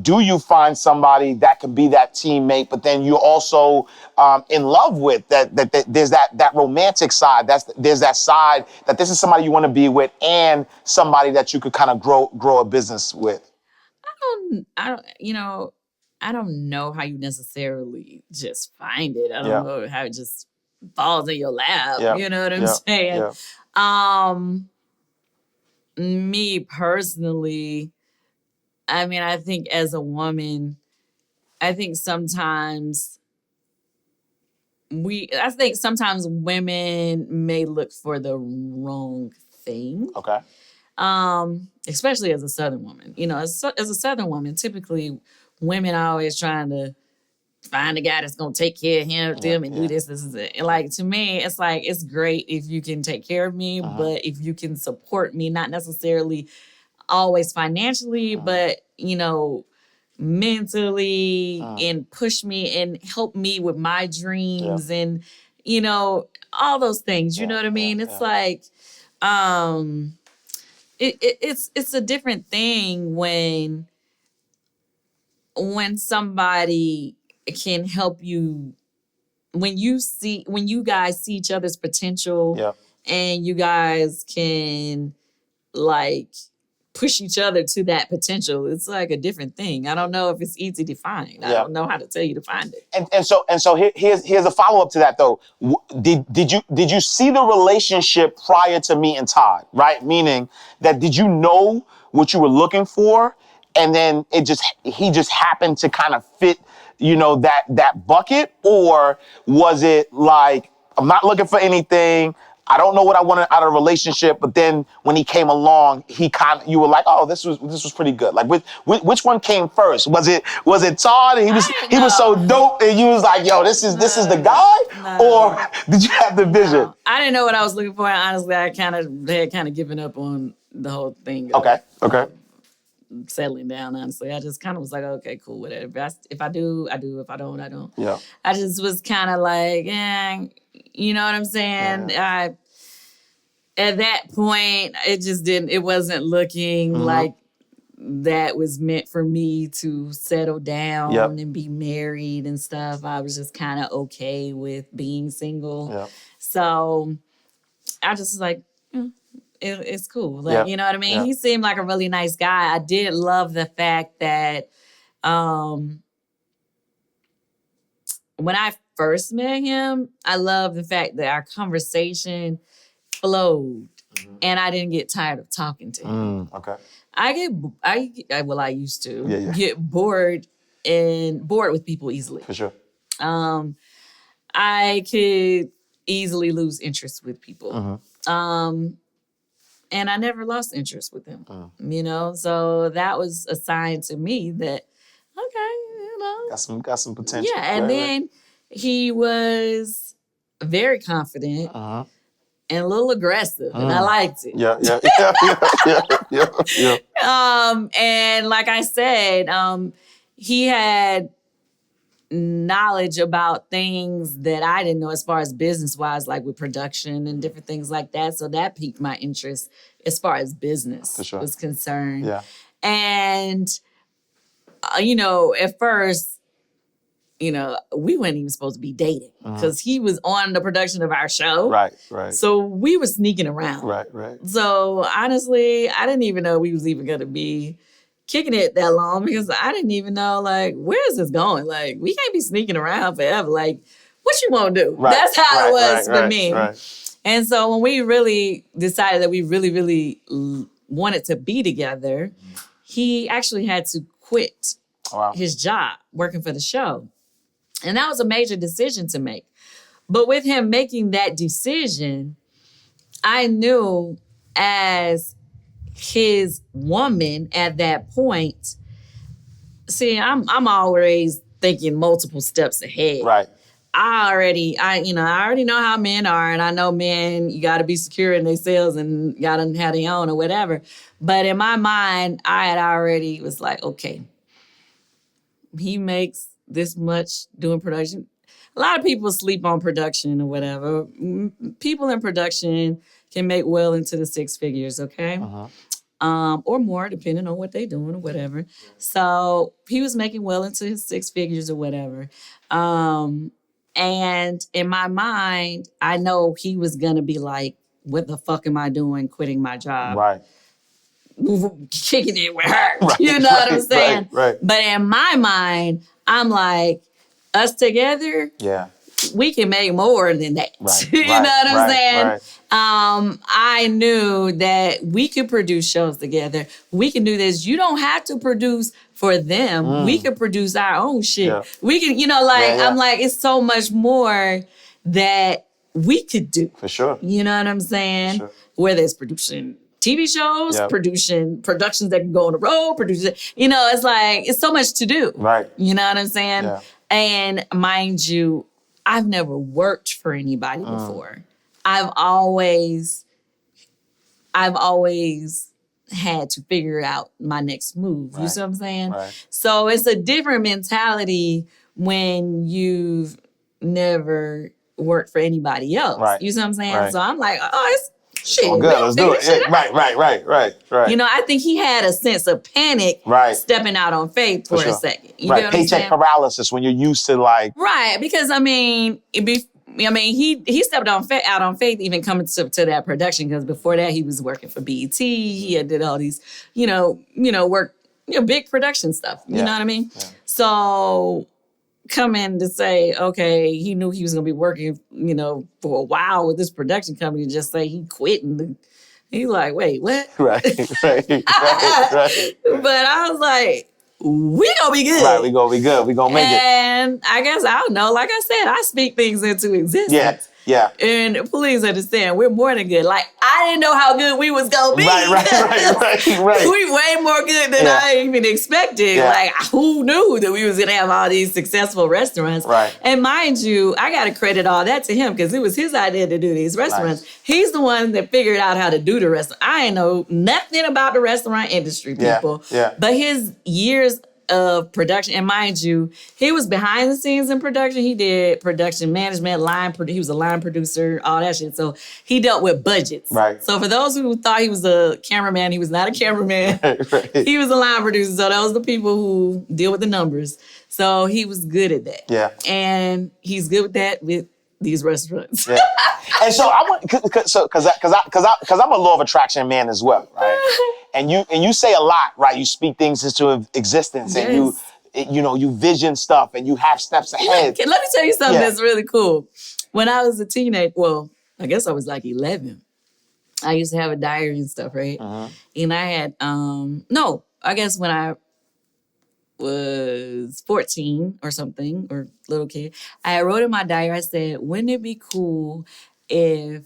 do you find somebody that can be that teammate, but then you're also in love with that there's that romantic side. There's that side that this is somebody you want to be with, and somebody that you could kind of grow a business with. I don't know how you necessarily just find it. I don't know how it just falls in your lap. You know what I'm saying? Me personally, I mean, I think as a woman, I think sometimes women may look for the wrong thing. Okay. Especially as a Southern woman. As a Southern woman, typically women are always trying to find a guy that's gonna take care of them and do this is it. And like, to me, it's like, it's great if you can take care of me, but if you can support me, not necessarily always financially, but mentally, and push me and help me with my dreams and all those things. You know what I mean? It's like it's a different thing when somebody can help you, when you guys see each other's potential, and you guys can like push each other to that potential. It's like a different thing. I don't know if it's easy to find. I don't know how to tell you to find it. And so here's a follow-up to that though. Did you see the relationship prior to meeting Todd, right? Meaning that, did you know what you were looking for, and then he just happened to kind of fit, that bucket? Or was it like, I'm not looking for anything, I don't know what I wanted out of a relationship, but then when he came along, you were like, oh, this was pretty good. Like, which one came first? Was it Todd, and he was so dope, and you was like, yo, this is the guy? Or did you have the vision? No. I didn't know what I was looking for, and honestly, I had kind of given up on the whole thing. Okay. Settling down, honestly. I just kind of was like, okay, cool, whatever. If I do, I do. If I don't, I don't. Yeah. I just was kind of like, you know what I'm saying? Yeah. At that point, it wasn't looking like that was meant for me to settle down and be married and stuff. I was just kind of okay with being single. Yep. So I just was like, it's cool. Like, you know what I mean? He seemed like a really nice guy. I did love the fact that when I first met him, I love the fact that our conversation flowed, and I didn't get tired of talking to him. Okay. I used to get bored with people easily. For sure. I could easily lose interest with people. And I never lost interest with him, you know? So that was a sign to me that, okay, you know. Got some potential. Yeah, and then he was very confident and a little aggressive, and I liked it. Yeah. And like I said, he had knowledge about things that I didn't know as far as business-wise, like with production and different things like that. So that piqued my interest as far as business was concerned. Yeah. And, you know, at first, you know, we weren't even supposed to be dating because he was on the production of our show. Right. So we were sneaking around. Right. So honestly, I didn't even know we was even going to be kicking it that long because I didn't even know, like, where is this going? Like, we can't be sneaking around forever. Like, what you want to do? Right. That's how it was for me. Right. And so when we really decided that we really wanted to be together, he actually had to quit his job working for the show. And that was a major decision to make. But with him making that decision, I knew as his woman at that point, see, I'm always thinking multiple steps ahead. Right. I already know how men are, and I know men, you got to be secure in themselves and got to have their own or whatever. But in my mind, I had already was like, okay, he makes this much doing production. A lot of people sleep on production or whatever. People in production can make well into the six figures, okay? Or more, depending on what they're doing or whatever. So he was making well into his six figures or whatever. And in my mind, I know he was going to be like, what the fuck am I doing quitting my job? Right. Kicking it with her. Right, you know what I'm saying? Right. But in my mind, I'm like, us together, we can make more than that. Right. You know what I'm saying? Right. I knew that we could produce shows together. We can do this. You don't have to produce for them. We could produce our own shit. Yeah. We can, you know, like, I'm like, it's so much more that we could do. For sure. You know what I'm saying? For sure. Whether it's producing TV shows, productions that can go on the road, you know, it's like, it's so much to do. Right. You know what I'm saying? Yeah. And mind you, I've never worked for anybody before. I've always had to figure out my next move. You see what I'm saying? Right. So it's a different mentality when you've never worked for anybody else. Right. You see what I'm saying? Right. So I'm like, oh, it's shit. Oh, good. Let's do it. Yeah, right. You know, I think he had a sense of panic stepping out on faith for a second. You know what Paycheck paralysis when you're used to like... Right, because I mean, he stepped out on faith even coming to that production because before that he was working for BET. He had did all these, big production stuff. You know what I mean? Yeah. So coming to say, okay, he knew he was going to be working, for a while with this production company, just say he quit and he's like, wait, what? Right. But I was like, we gonna be good. Right, we gonna be good. We gonna make it. And I guess, I don't know, like I said, I speak things into existence. Yeah. And please understand, we're more than good. Like, I didn't know how good we was gonna be. Right. We way more good than I even expected. Yeah. Like, who knew that we was gonna have all these successful restaurants? Right. And mind you, I gotta credit all that to him because it was his idea to do these restaurants. Nice. He's the one that figured out how to do the restaurant. I ain't know nothing about the restaurant industry, people. Yeah. But his years of production, and mind you, he was behind the scenes in production. He did production management, he was a line producer, all that shit. So he dealt with budgets. Right. So for those who thought he was a cameraman, he was not a cameraman. Right. He was a line producer. So those are the people who deal with the numbers. So he was good at that. Yeah. And he's good with that with these restaurants. Yeah. And so I want, because I'm a law of attraction man as well, right? And you say a lot, right? You speak things into existence, and you vision stuff, and you have steps ahead. Let me tell you something that's really cool. When I was a teenager, well, I guess I was like 11. I used to have a diary and stuff, right? And I had I guess when I was 14 or something, or little kid, I wrote in my diary, I said, wouldn't it be cool if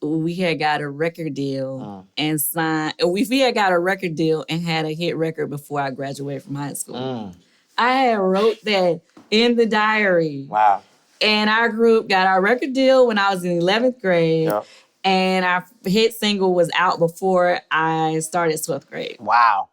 we had got a record deal and signed, if we had got a record deal and had a hit record before I graduated from high school. I had wrote that in the diary. Wow. And our group got our record deal when I was in 11th grade. Yep. And our hit single was out before I started 12th grade. Wow.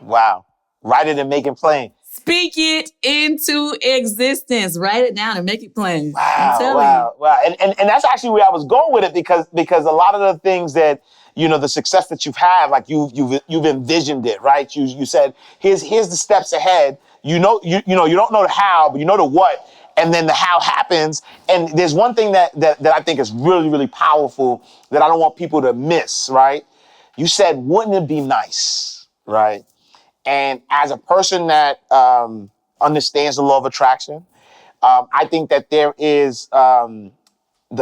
Wow. Write it and make it plain. Speak it into existence. Write it down and make it plain. Wow. And that's actually where I was going with it because a lot of the things that, the success that you've had, like you've envisioned it, right? You said, here's the steps ahead. You don't know the how, but you know the what. And then the how happens. And there's one thing that I think is really, really powerful that I don't want people to miss, right? You said, wouldn't it be nice, right? And as a person that understands the law of attraction, I think that there is, the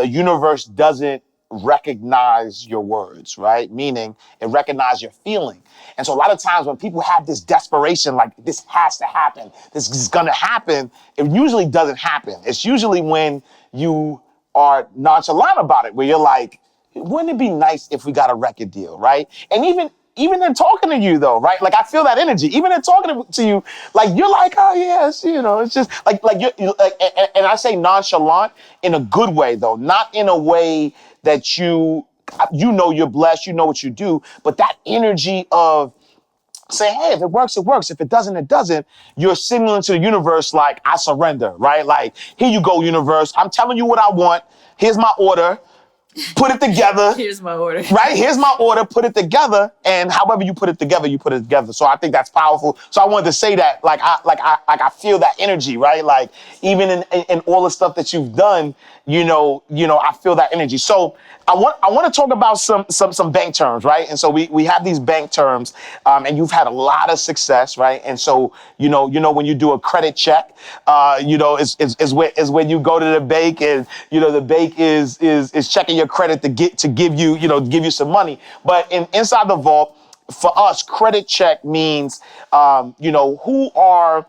universe doesn't recognize your words, right? Meaning it recognizes your feeling. And so a lot of times when people have this desperation, like this has to happen, this is going to happen, it usually doesn't happen. It's usually when you are nonchalant about it, where you're like, wouldn't it be nice if we got a record deal, right? And even in talking to you though, right? Like I feel that energy. Even in talking to you, like you're like, oh yes, it's just like you're like, and I say nonchalant in a good way though, not in a way that you're blessed, you know what you do, but that energy of saying, hey, if it works, it works. If it doesn't, it doesn't. You're signaling to the universe like, I surrender, right? Like, here you go, universe. I'm telling you what I want. Here's my order. Put it together. Here's my order. Right? Here's my order. Put it together. And however you put it together, you put it together. So I think that's powerful. So I wanted to say that, I feel that energy, right? Like even in all the stuff that you've done, I feel that energy. So I want to talk about some bank terms, right? And so we have these bank terms, and you've had a lot of success, right? And so when you do a credit check, is when you go to the bank and the bank is checking your credit to give you some money. But inside the vault, for us, credit check means who are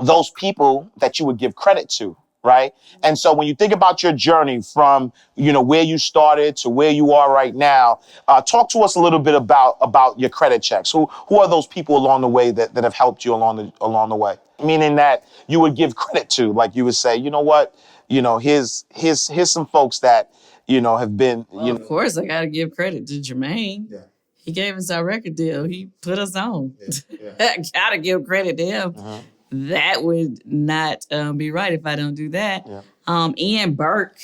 those people that you would give credit to, right? And so when you think about your journey from, where you started to where you are right now, talk to us a little bit about your credit checks. Who are those people along the way that have helped you along the way? Meaning that you would give credit to, like you would say, you know what, here's some folks that, have been, Of course, I got to give credit to Jermaine. Yeah. He gave us our record deal. He put us on. Yeah. I got to give credit to him. Uh-huh. That would not be right if I don't do that. Yeah. Ian Burke,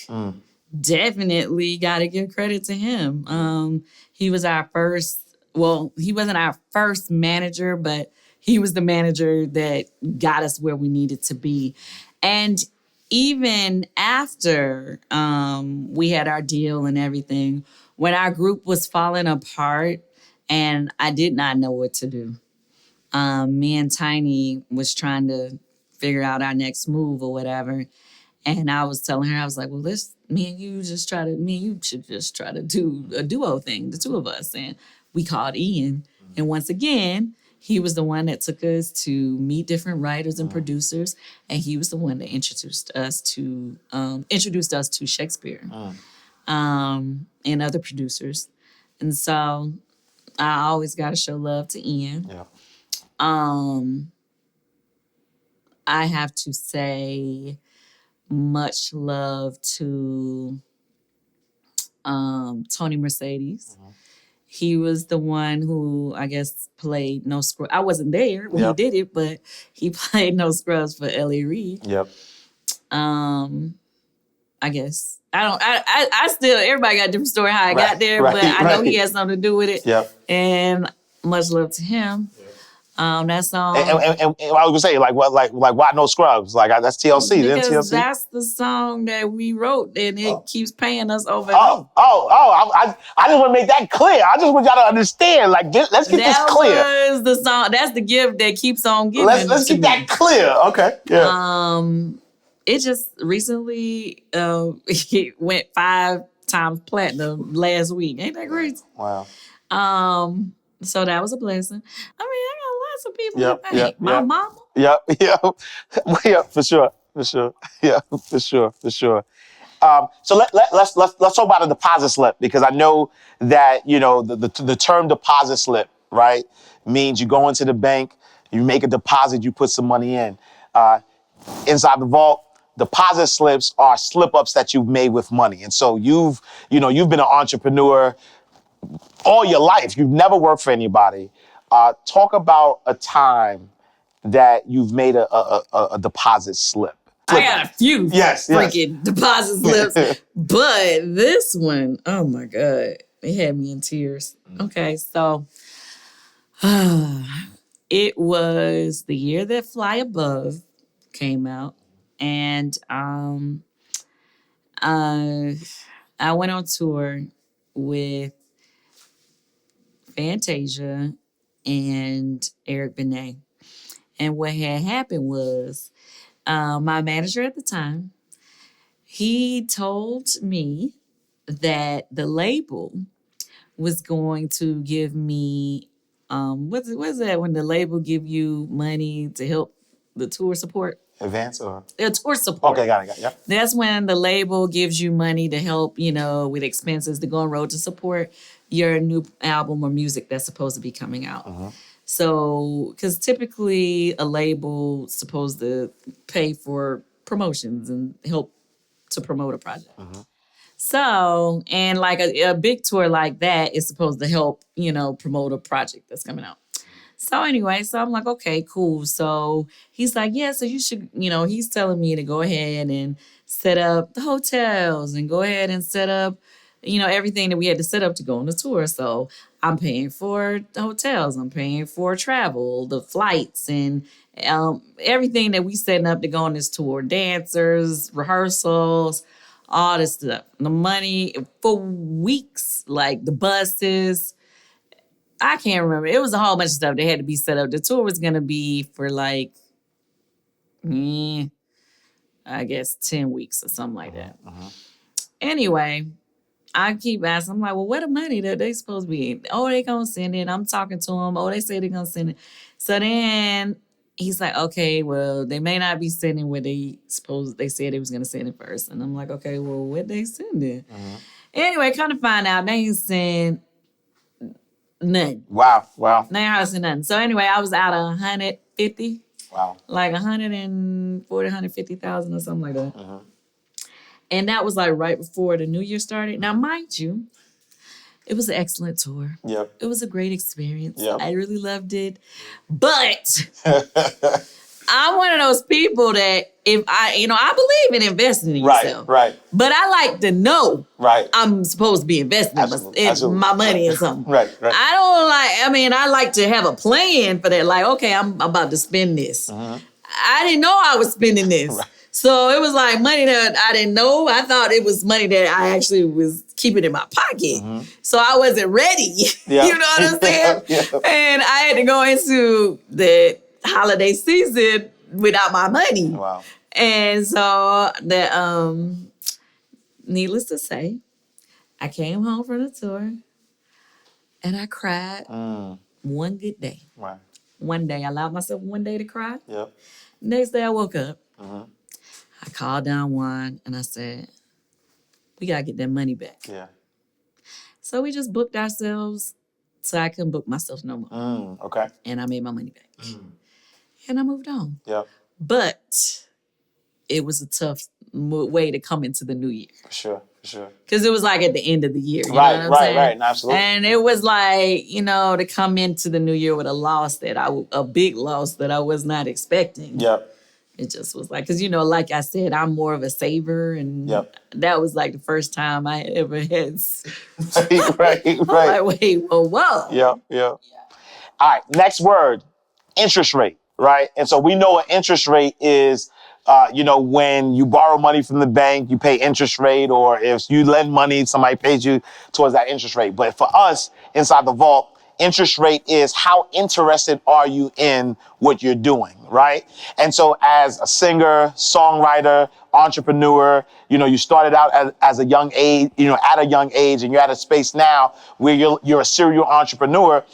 definitely got to give credit to him. He was our first, he wasn't our first manager, but he was the manager that got us where we needed to be. And even after we had our deal and everything, when our group was falling apart and I did not know what to do, me and Tiny was trying to figure out our next move or whatever. And I was telling her, I was like, well, me and you should just try to do a duo thing, the two of us. And we called Ian. And once again, he was the one that took us to meet different writers and producers. And he was the one that introduced us to Shakespeare and other producers. And so I always got to show love to Ian. Yeah. I have to say much love to Tony Mercedes. Mm-hmm. He was the one who, I guess, played No Scrubs. I wasn't there when he did it, but he played No Scrubs for Ellie Reed. Yep. I guess. I still, everybody got a different story how I got there, but I know he had something to do with it. Yep. And much love to him. That song. And I was gonna say, like why No Scrubs? Like that's TLC. Because TLC? That's the song that we wrote, and it keeps paying us over. I just want to make that clear. I just want y'all to understand. Like, let's get this clear. That was the song. That's the gift that keeps on giving. Let's get that clear. Okay. Yeah. It just recently it went 5 times platinum last week. Ain't that great? Wow. So that was a blessing. I mean, I got lots some people in the bank. My mama. Yep. Yep. For sure. Yeah. For sure. So let's talk about a deposit slip, because I know that, you know, the term deposit slip, right, means you go into the bank, you make a deposit, you put some money in. Inside the vault, deposit slips are slip ups that you've made with money. And so you've been an entrepreneur all your life. You've never worked for anybody. Talk about a time that you've made a deposit slip. I got a few freaking deposit slips, but this one, oh my God, it had me in tears. Okay, so it was the year that Fly Above came out, and I went on tour with Fantasia and Eric Benet. And what had happened was my manager at the time, he told me that the label was going to give me, what's that when the label give you money to help the tour support? Advance or? Tour support. Okay, got it. Yep. That's when the label gives you money to help, you know, with expenses to go on road to support your new album or music that's supposed to be coming out. Mm-hmm. So, because typically a label supposed to pay for promotions and help to promote a project. Mm-hmm. So, and like a big tour like that is supposed to help, you know, promote a project that's coming out. So anyway, so I'm like, okay, cool. So he's like, yeah, so you should, you know, he's telling me to go ahead and set up the hotels and go ahead and set up, you know, everything that we had to set up to go on the tour. So I'm paying for the hotels, I'm paying for travel, the flights, and everything that we setting up to go on this tour, dancers, rehearsals, all this stuff. The money for weeks, like the buses. I can't remember. It was a whole bunch of stuff that had to be set up. The tour was going to be for like, I guess 10 weeks or something like that. Uh-huh. Anyway, I keep asking. I'm like, well, where the money that they supposed to be? Oh, they going to send it. I'm talking to them. Oh, they say they're going to send it. So then he's like, okay, well, they may not be sending what they said they was going to send it first. And I'm like, okay, well, what they sending? Uh-huh. Anyway, kind of find out they ain't send nothing. Wow. They ain't send nothing. So anyway, I was out of 150. Wow. Like 140, 150,000 or something like that. Uh-huh. And that was like right before the new year started. Now, mind you, it was an excellent tour. Yep. It was a great experience. Yep. I really loved it. But I'm one of those people that if I believe in investing in yourself. Right. But I like to know I'm supposed to be investing in my money in something. Right. I like to have a plan for that. Like, okay, I'm about to spend this. Uh-huh. I didn't know I was spending this. Right. So it was like money that I didn't know. I thought it was money that I actually was keeping in my pocket. Mm-hmm. So I wasn't ready. Yeah. You know what I'm saying? Yeah. And I had to go into the holiday season without my money. Wow. And so needless to say, I came home from the tour and I cried one good day. Wow. One day. I allowed myself one day to cry. Yep. Next day I woke up. I called down Juan and I said, we got to get that money back. Yeah. So we just booked ourselves so I couldn't book myself no more. Okay. And I made my money back. And I moved on. Yep. But it was a tough way to come into the new year. For sure. Because it was like at the end of the year. You know what I'm saying? Right. Absolutely. And it was like, to come into the new year with a big loss that I was not expecting. Yep. It just was like, because, like I said, I'm more of a saver. And that was like the first time I ever had. Right. I'm like, wait, whoa. Yeah. All right. Next word, interest rate, right? And so we know an interest rate is, when you borrow money from the bank, you pay interest rate, or if you lend money, somebody pays you towards that interest rate. But for us inside the vault, interest rate is how interested are you in what you're doing, right? And so as a singer, songwriter, entrepreneur, you started out as a young age, at a young age, and you're at a space now where you're a serial entrepreneur.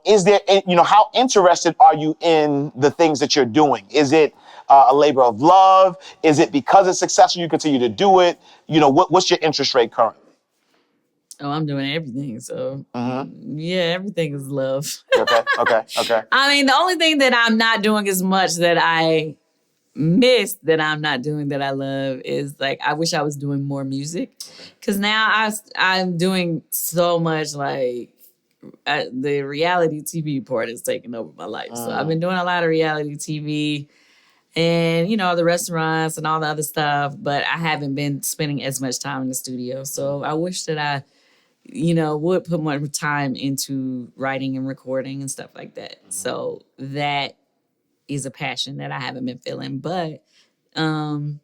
is there, how interested are you in the things that you're doing? Is it a labor of love? Is it because it's successful you continue to do it? What's your interest rate currently? Oh, I'm doing everything. So, yeah, everything is love. Okay. I mean, the only thing that I'm not doing as much that I miss that I'm not doing that I love is like, I wish I was doing more music. Because now I'm doing so much like the reality TV part is taking over my life. So I've been doing a lot of reality TV and, the restaurants and all the other stuff, but I haven't been spending as much time in the studio. So I wish that I would put more time into writing and recording and stuff like that. So that is a passion that I haven't been feeling. But I'm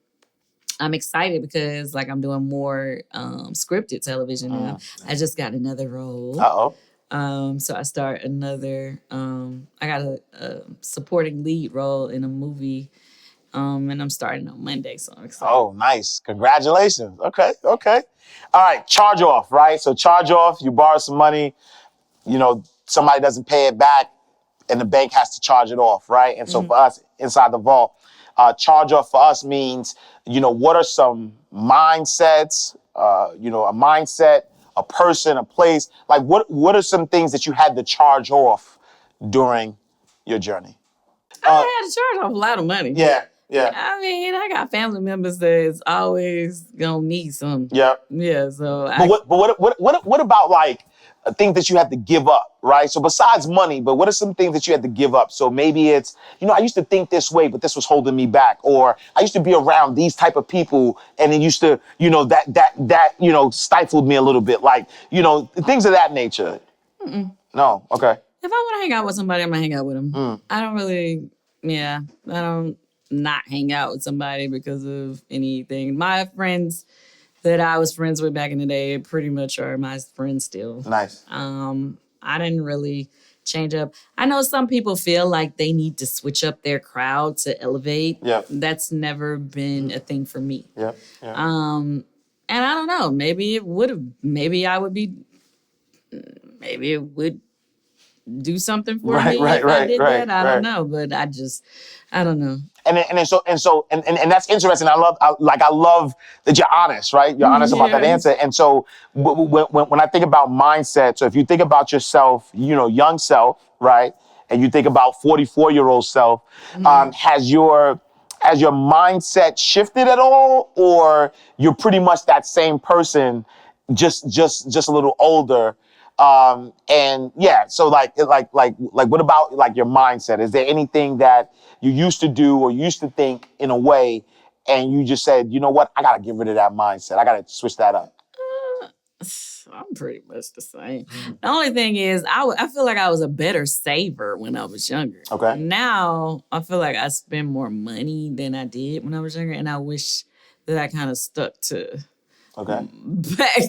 excited because like I'm doing more scripted television now. I just got another role. Uh-oh. So I start another, I got a supporting lead role in a movie. And I'm starting on Monday, so I'm excited. Oh, nice. Congratulations. Okay. All right. Charge off, right? So charge off, you borrow some money, somebody doesn't pay it back and the bank has to charge it off, right? And so for us, inside the vault, charge off for us means, what are some mindsets, a mindset, a person, a place? Like what are some things that you had to charge off during your journey? I had to charge off a lot of money. Yeah. I mean, I got family members that's always gonna need something. Yeah. Yeah. So, what about like things that you had to give up, right? So besides money, but what are some things that you had to give up? So maybe it's, I used to think this way, but this was holding me back, or I used to be around these type of people, and it used to, that stifled me a little bit, like, things of that nature. No, okay. If I want to hang out with somebody, I'm gonna hang out with them. I don't not hang out with somebody because of anything. My friends that I was friends with back in the day pretty much are my friends still. Nice. I didn't really change up. I know some people feel like they need to switch up their crowd to elevate. Yeah. That's never been a thing for me. Yeah. And I don't know, maybe it would do something for me if I did that. I don't know, but I don't know. And that's interesting. I love that you're honest, right? You're honest about that answer. And so when I think about mindset, so if you think about yourself, young self, right? And you think about 44-year-old self, has your mindset shifted at all, or you're pretty much that same person, just a little older? So what about like your mindset? Is there anything that you used to do or you used to think in a way and you just said, you know what, I gotta get rid of that mindset. I gotta switch that up. I'm pretty much the same. The only thing is I feel like I was a better saver when I was younger. Okay. Now I feel like I spend more money than I did when I was younger, and I wish that I kind of stuck to back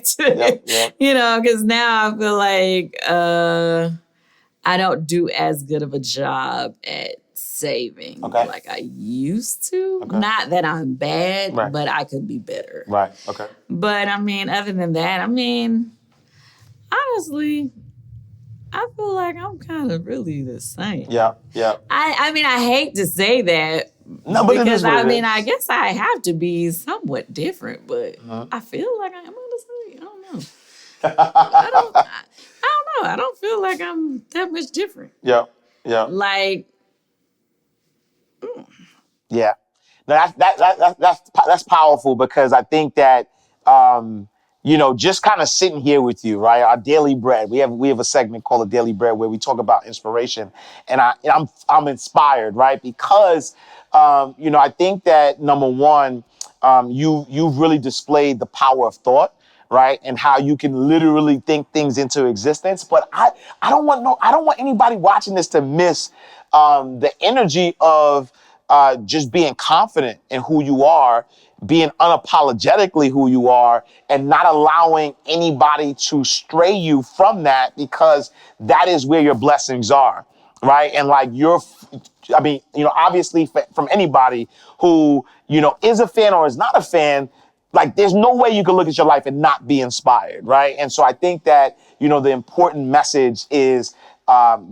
to because now I feel like I don't do as good of a job at saving like I used to. Not that I'm bad, but I could be better. Right. Okay. But I mean, other than that, honestly, I feel like I'm kind of really the same. Yeah. I mean, I hate to say that. No, but because I guess I have to be somewhat different, but I feel like I am the same. I don't know. I don't know. I don't feel like I'm that much different. Yeah. Like. Yeah. No, that's powerful, because I think that just kind of sitting here with you, right? Our daily bread. We have a segment called a Daily Bread where we talk about inspiration, and I'm inspired, right? Because I think that number one, you've really displayed the power of thought, right? And how you can literally think things into existence. But I don't want anybody watching this to miss the energy of just being confident in who you are, being unapologetically who you are, and not allowing anybody to stray you from that, because that is where your blessings are, right? And like obviously from anybody who, is a fan or is not a fan, like there's no way you can look at your life and not be inspired, right? And so I think that, the important message is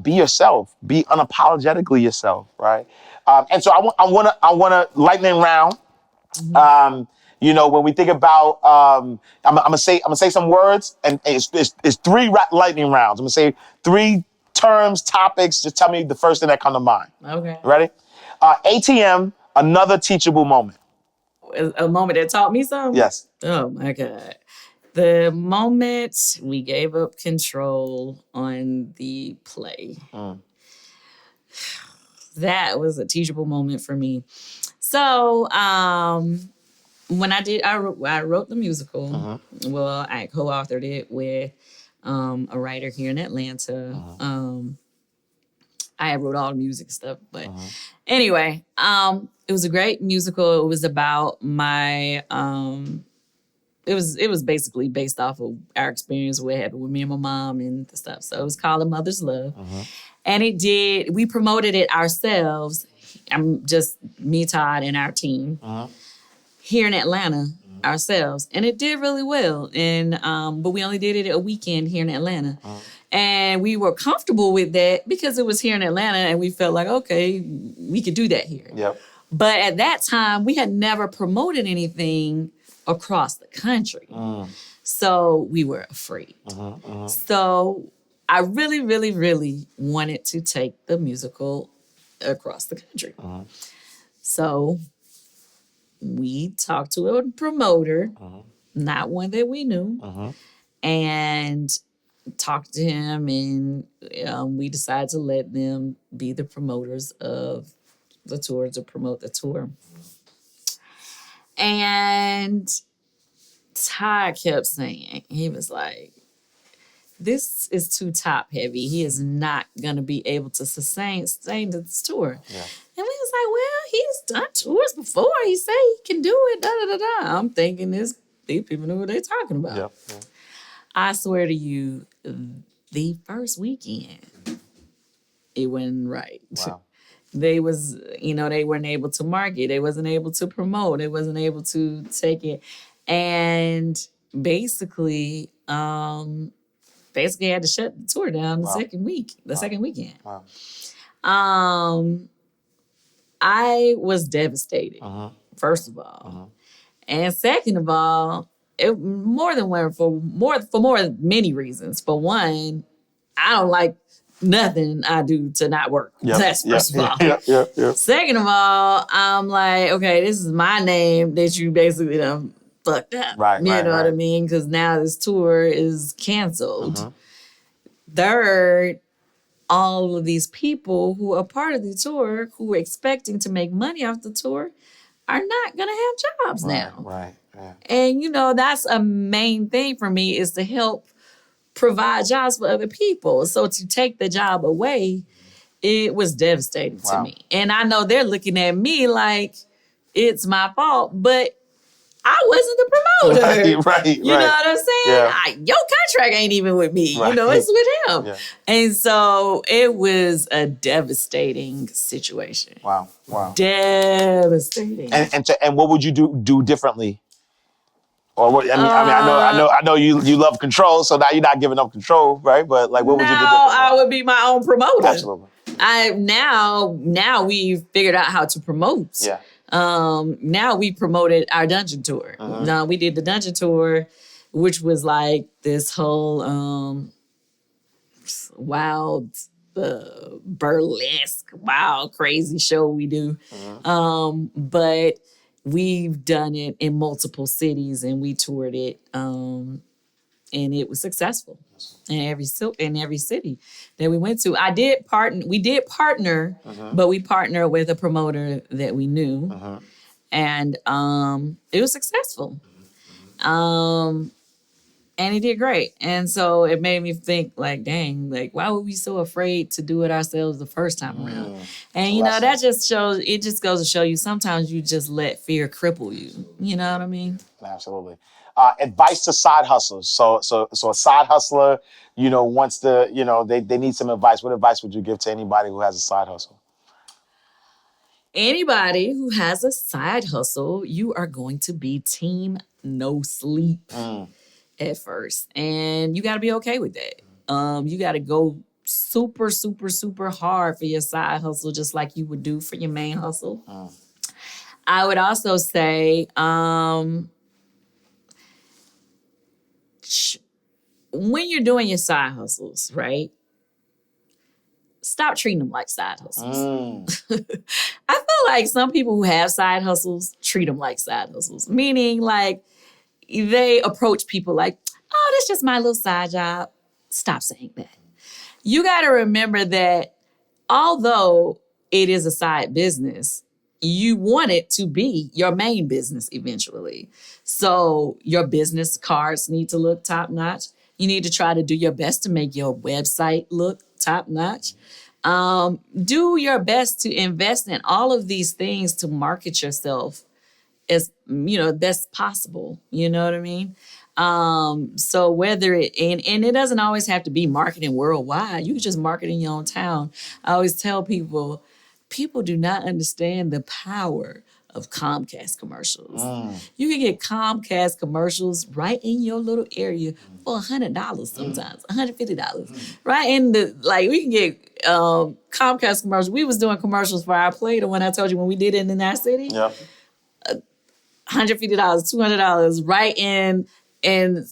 be yourself, be unapologetically yourself, right? And so I want to lightning round. When we think about, I'm gonna say some words, and it's three lightning rounds. I'm gonna say three terms, topics. Just tell me the first thing that come to mind. Okay. Ready? ATM, another teachable moment. A moment that taught me something? Yes. Oh my God. The moment we gave up control on the play. That was a teachable moment for me. So, when I wrote the musical. Well, I co-authored it with a writer here in Atlanta. I wrote all the music stuff, but anyway, it was a great musical. It was about my it was basically based off of our experience, what happened with me and my mom and the stuff. So it was called A Mother's Love. And we promoted it ourselves. I'm just me, Todd, and our team here in Atlanta ourselves. And it did really well. And but we only did it a weekend here in Atlanta. And we were comfortable with that because it was here in Atlanta and we felt like, okay, we could do that here. Yep. But at that time, we had never promoted anything across the country. So we were afraid. So I really, really, really wanted to take the musical across the country. So we talked to a promoter, not one that we knew, and talked to him, and we decided to let them be the promoters of the tour, to promote the tour. And Ty kept saying, he was like, this is too top heavy. He is not going to be able to sustain this tour. Yeah. And we was like, well, he's done tours before. He said he can do it, da-da-da-da. I'm thinking these people know what they're talking about. Yep. Yeah. I swear to you, the first weekend, it wasn't right. Wow. They weren't able to market. They wasn't able to promote. They wasn't able to take it. And basically had to shut the tour down the second weekend. Wow. I was devastated, first of all. And second of all, many reasons. For one, I don't like nothing I do to not work. That's first of all. Yep. Second of all, I'm like, okay, this is my name that you basically done fucked up. Right. You know what I mean? Because now this tour is canceled. Third, all of these people who are part of the tour, who were expecting to make money off the tour, are not going to have jobs now. Right. Yeah. And, that's a main thing for me, is to help provide jobs for other people. So to take the job away, it was devastating to me. And I know they're looking at me like it's my fault, but I wasn't the promoter. Right. You know what I'm saying? Yeah. Your contract ain't even with me. Right. It's with him. Yeah. And so it was a devastating situation. Wow. Devastating. And what would you do differently? Or what? I know you love control, so now you're not giving up control, right? But like, what would you do differently? I would be my own promoter. Absolutely. Now we've figured out how to promote. Yeah. Now we promoted our dungeon tour. Now we did the dungeon tour, which was like this whole wild, burlesque, wild, crazy show we do. But we've done it in multiple cities, and we toured it, and it was successful in every city that we went to. We did partner, but we partnered with a promoter that we knew, and it was successful. And he did great. And so it made me think, like, dang, like, why were we so afraid to do it ourselves the first time around? And, that just goes to show you, sometimes you just let fear cripple you. You know what I mean? Absolutely. Advice to side hustlers. So a side hustler, wants to, they need some advice. What advice would you give to anybody who has a side hustle? Anybody who has a side hustle, you are going to be team no sleep at first. And you got to be okay with that. You got to go super, super, super hard for your side hustle, just like you would do for your main hustle. I would also say, when you're doing your side hustles, right? Stop treating them like side hustles. I feel like some people who have side hustles treat them like side hustles, meaning like they approach people like, oh, that's just my little side job. Stop saying that. You got to remember that although it is a side business, you want it to be your main business eventually. So your business cards need to look top notch. You need to try to do your best to make your website look top notch. Do your best to invest in all of these things to market yourself as, best possible. You know what I mean? So whether and it doesn't always have to be marketing worldwide. You can just market in your own town. I always tell people do not understand the power of Comcast commercials. You can get Comcast commercials right in your little area for $100 sometimes, $150, right? And we can get Comcast commercials. We was doing commercials for our play, the one I told you when we did it in our city. Yep. $150, $200, right in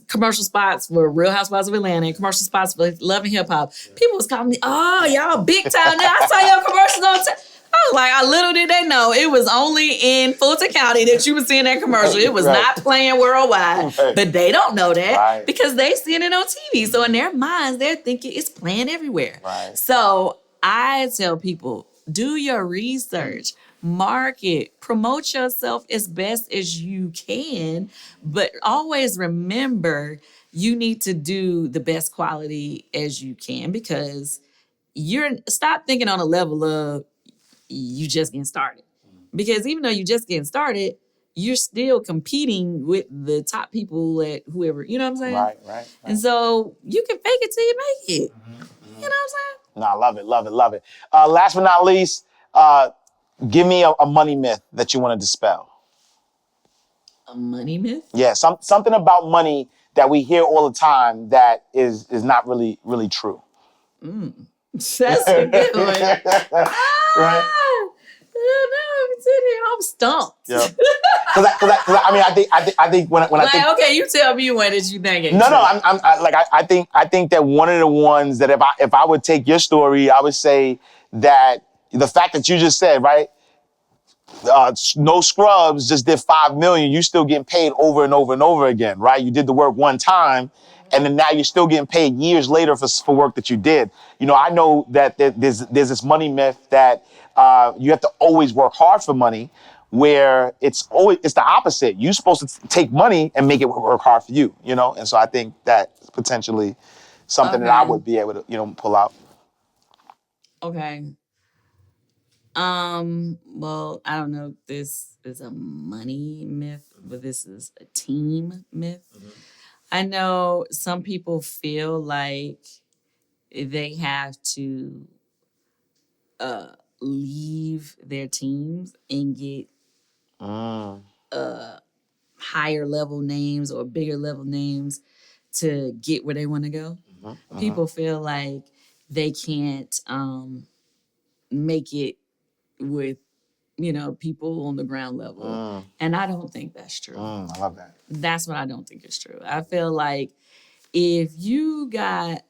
commercial spots for Real Housewives of Atlanta, and commercial spots for Love and Hip Hop. People was calling me, oh, y'all big time now. I saw your commercials on I was like, little did they know, it was only in Fulton County that you was seeing that commercial. It was not playing worldwide. But they don't know that because they seen it on TV. So in their minds, they're thinking it's playing everywhere. So I tell people, do your research. Market, promote yourself as best as you can, but always remember you need to do the best quality as you can, because stop thinking on a level of you just getting started. Because even though you just getting started, you're still competing with the top people at whoever, you know what I'm saying? Right. And so you can fake it till you make it. You know what I'm saying? No, I love it. Last but not least, give me a money myth that you want to dispel. A money myth? Yeah, something about money that we hear all the time that is not really true. That's a good one. Right? I'm stumped. Yeah. Because I think when I think, okay, you tell me one that you think. No, I think that one of the ones that if I would take your story, I would say that the fact that you just said, right, No Scrubs just did 5 million, you still getting paid over and over and over again, right? You did the work one time, and then now you're still getting paid years later for work that you did. I know that there's this money myth that you have to always work hard for money, where it's the opposite. You're supposed to take money and make it work hard for you, And so I think that's potentially something that I would be able to, pull out. Okay. Well, I don't know if this is a money myth, but this is a team myth. I know some people feel like they have to leave their teams and get higher level names or bigger level names to get where they want to go. People feel like they can't make it with people on the ground level. And I don't think that's true. I love that. That's what I don't think is true. I feel like if you got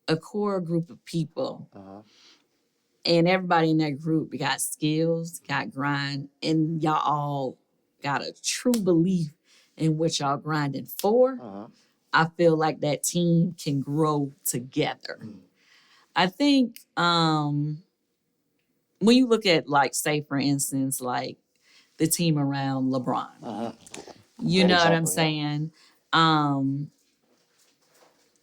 a core group of people and everybody in that group got skills, got grind, and y'all all got a true belief in what y'all grinding for, I feel like that team can grow together. I think when you look at, say, for instance, like the team around LeBron, you know what I'm saying?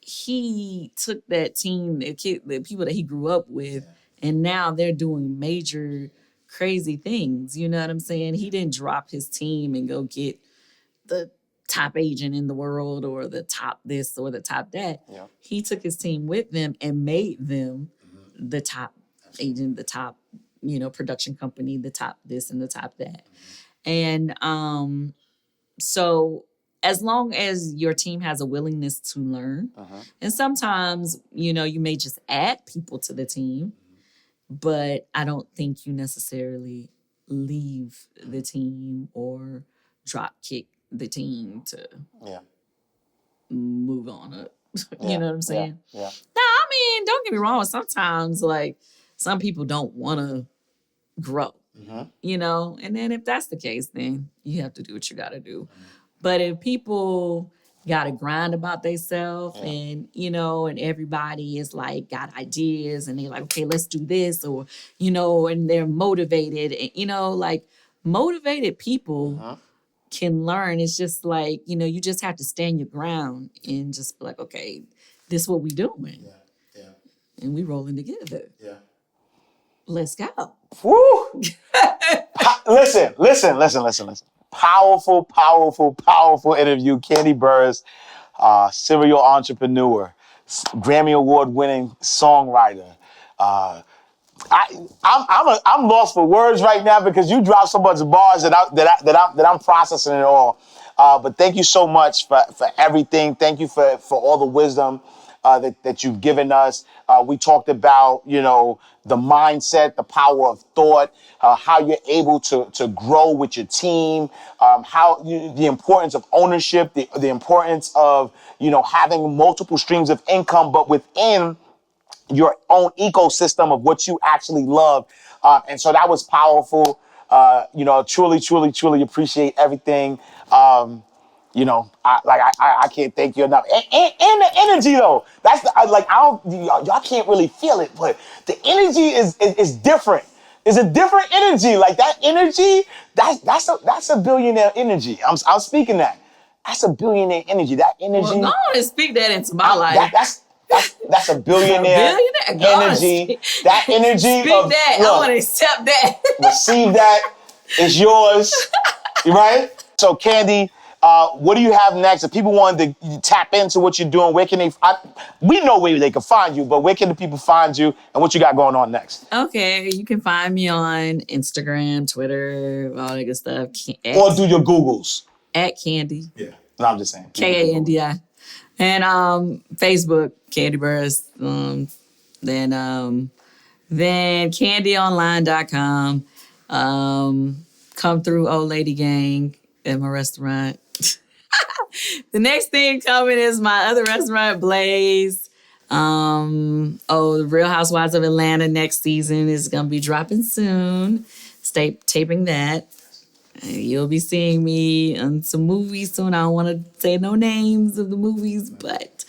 He took that team, the people that he grew up with, and now they're doing major crazy things. You know what I'm saying? He didn't drop his team and go get the top agent in the world or the top this or the top that. Yeah. He took his team with them and made them the top agent, the top, production company, the top this and the top that. And so as long as your team has a willingness to learn, and sometimes, you know, you may just add people to the team, but I don't think you necessarily leave the team or drop kick the team to move on up. You know what I'm saying? Yeah. No, I mean, don't get me wrong. Sometimes, like, some people don't want to grow, you know? And then if that's the case, then you have to do what you got to do. But if people got to grind about themselves and, you know, and everybody is like, got ideas and they're like, okay, let's do this, or, you know, and they're motivated, and, you know, like, motivated people can learn. It's just like, you know, you just have to stand your ground and just be like, okay, this is what we doing. And we rolling together. Let's go. Woo! Listen. Powerful interview. Kandi Burruss, serial entrepreneur, Grammy-award winning songwriter. I'm lost for words right now because you dropped so much bars that I'm processing it all. But thank you so much for everything. Thank you for all the wisdom that you've given us. We talked about, you know, the mindset, the power of thought, how you're able to grow with your team, the importance of ownership, the importance of, you know, having multiple streams of income, but within your own ecosystem of what you actually love. And so that was powerful. You know, truly appreciate everything. You know, I can't thank you enough. And the energy though, that's y'all can't really feel it, but the energy is different. It's a different energy. Like that energy, that's a billionaire energy. I'm speaking that. That's a billionaire energy. That energy. Well, go on and speak that into my life. That's a billionaire energy. That energy. Speak of, that. Look, I want to accept that. receive that. It's yours. You right? So, Kandi, what do you have next? If people wanted to tap into what you're doing, where can they? We know where they can find you, but where can the people find you, and what you got going on next? Okay, you can find me on Instagram, Twitter, all that good stuff. Or do your Googles. At Kandi. Yeah. No, I'm just saying. Kandi. And Facebook, Kandi Burruss. Then KandiOnline.com. Come through Old Lady Gang at my restaurant. The next thing coming is my other restaurant, Blaze. The Real Housewives of Atlanta next season is gonna be dropping soon. Stay taping that. You'll be seeing me on some movies soon. I don't want to say no names of the movies, but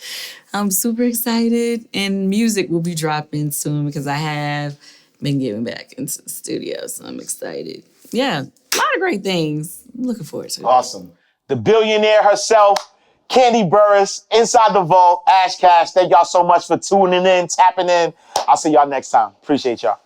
I'm super excited. And music will be dropping soon because I have been getting back into the studio, so I'm excited. Yeah, a lot of great things. I'm looking forward to it. Awesome. The billionaire herself, Kandi Burruss, Inside the Vault, Ash Cash. Thank y'all so much for tuning in, tapping in. I'll see y'all next time. Appreciate y'all.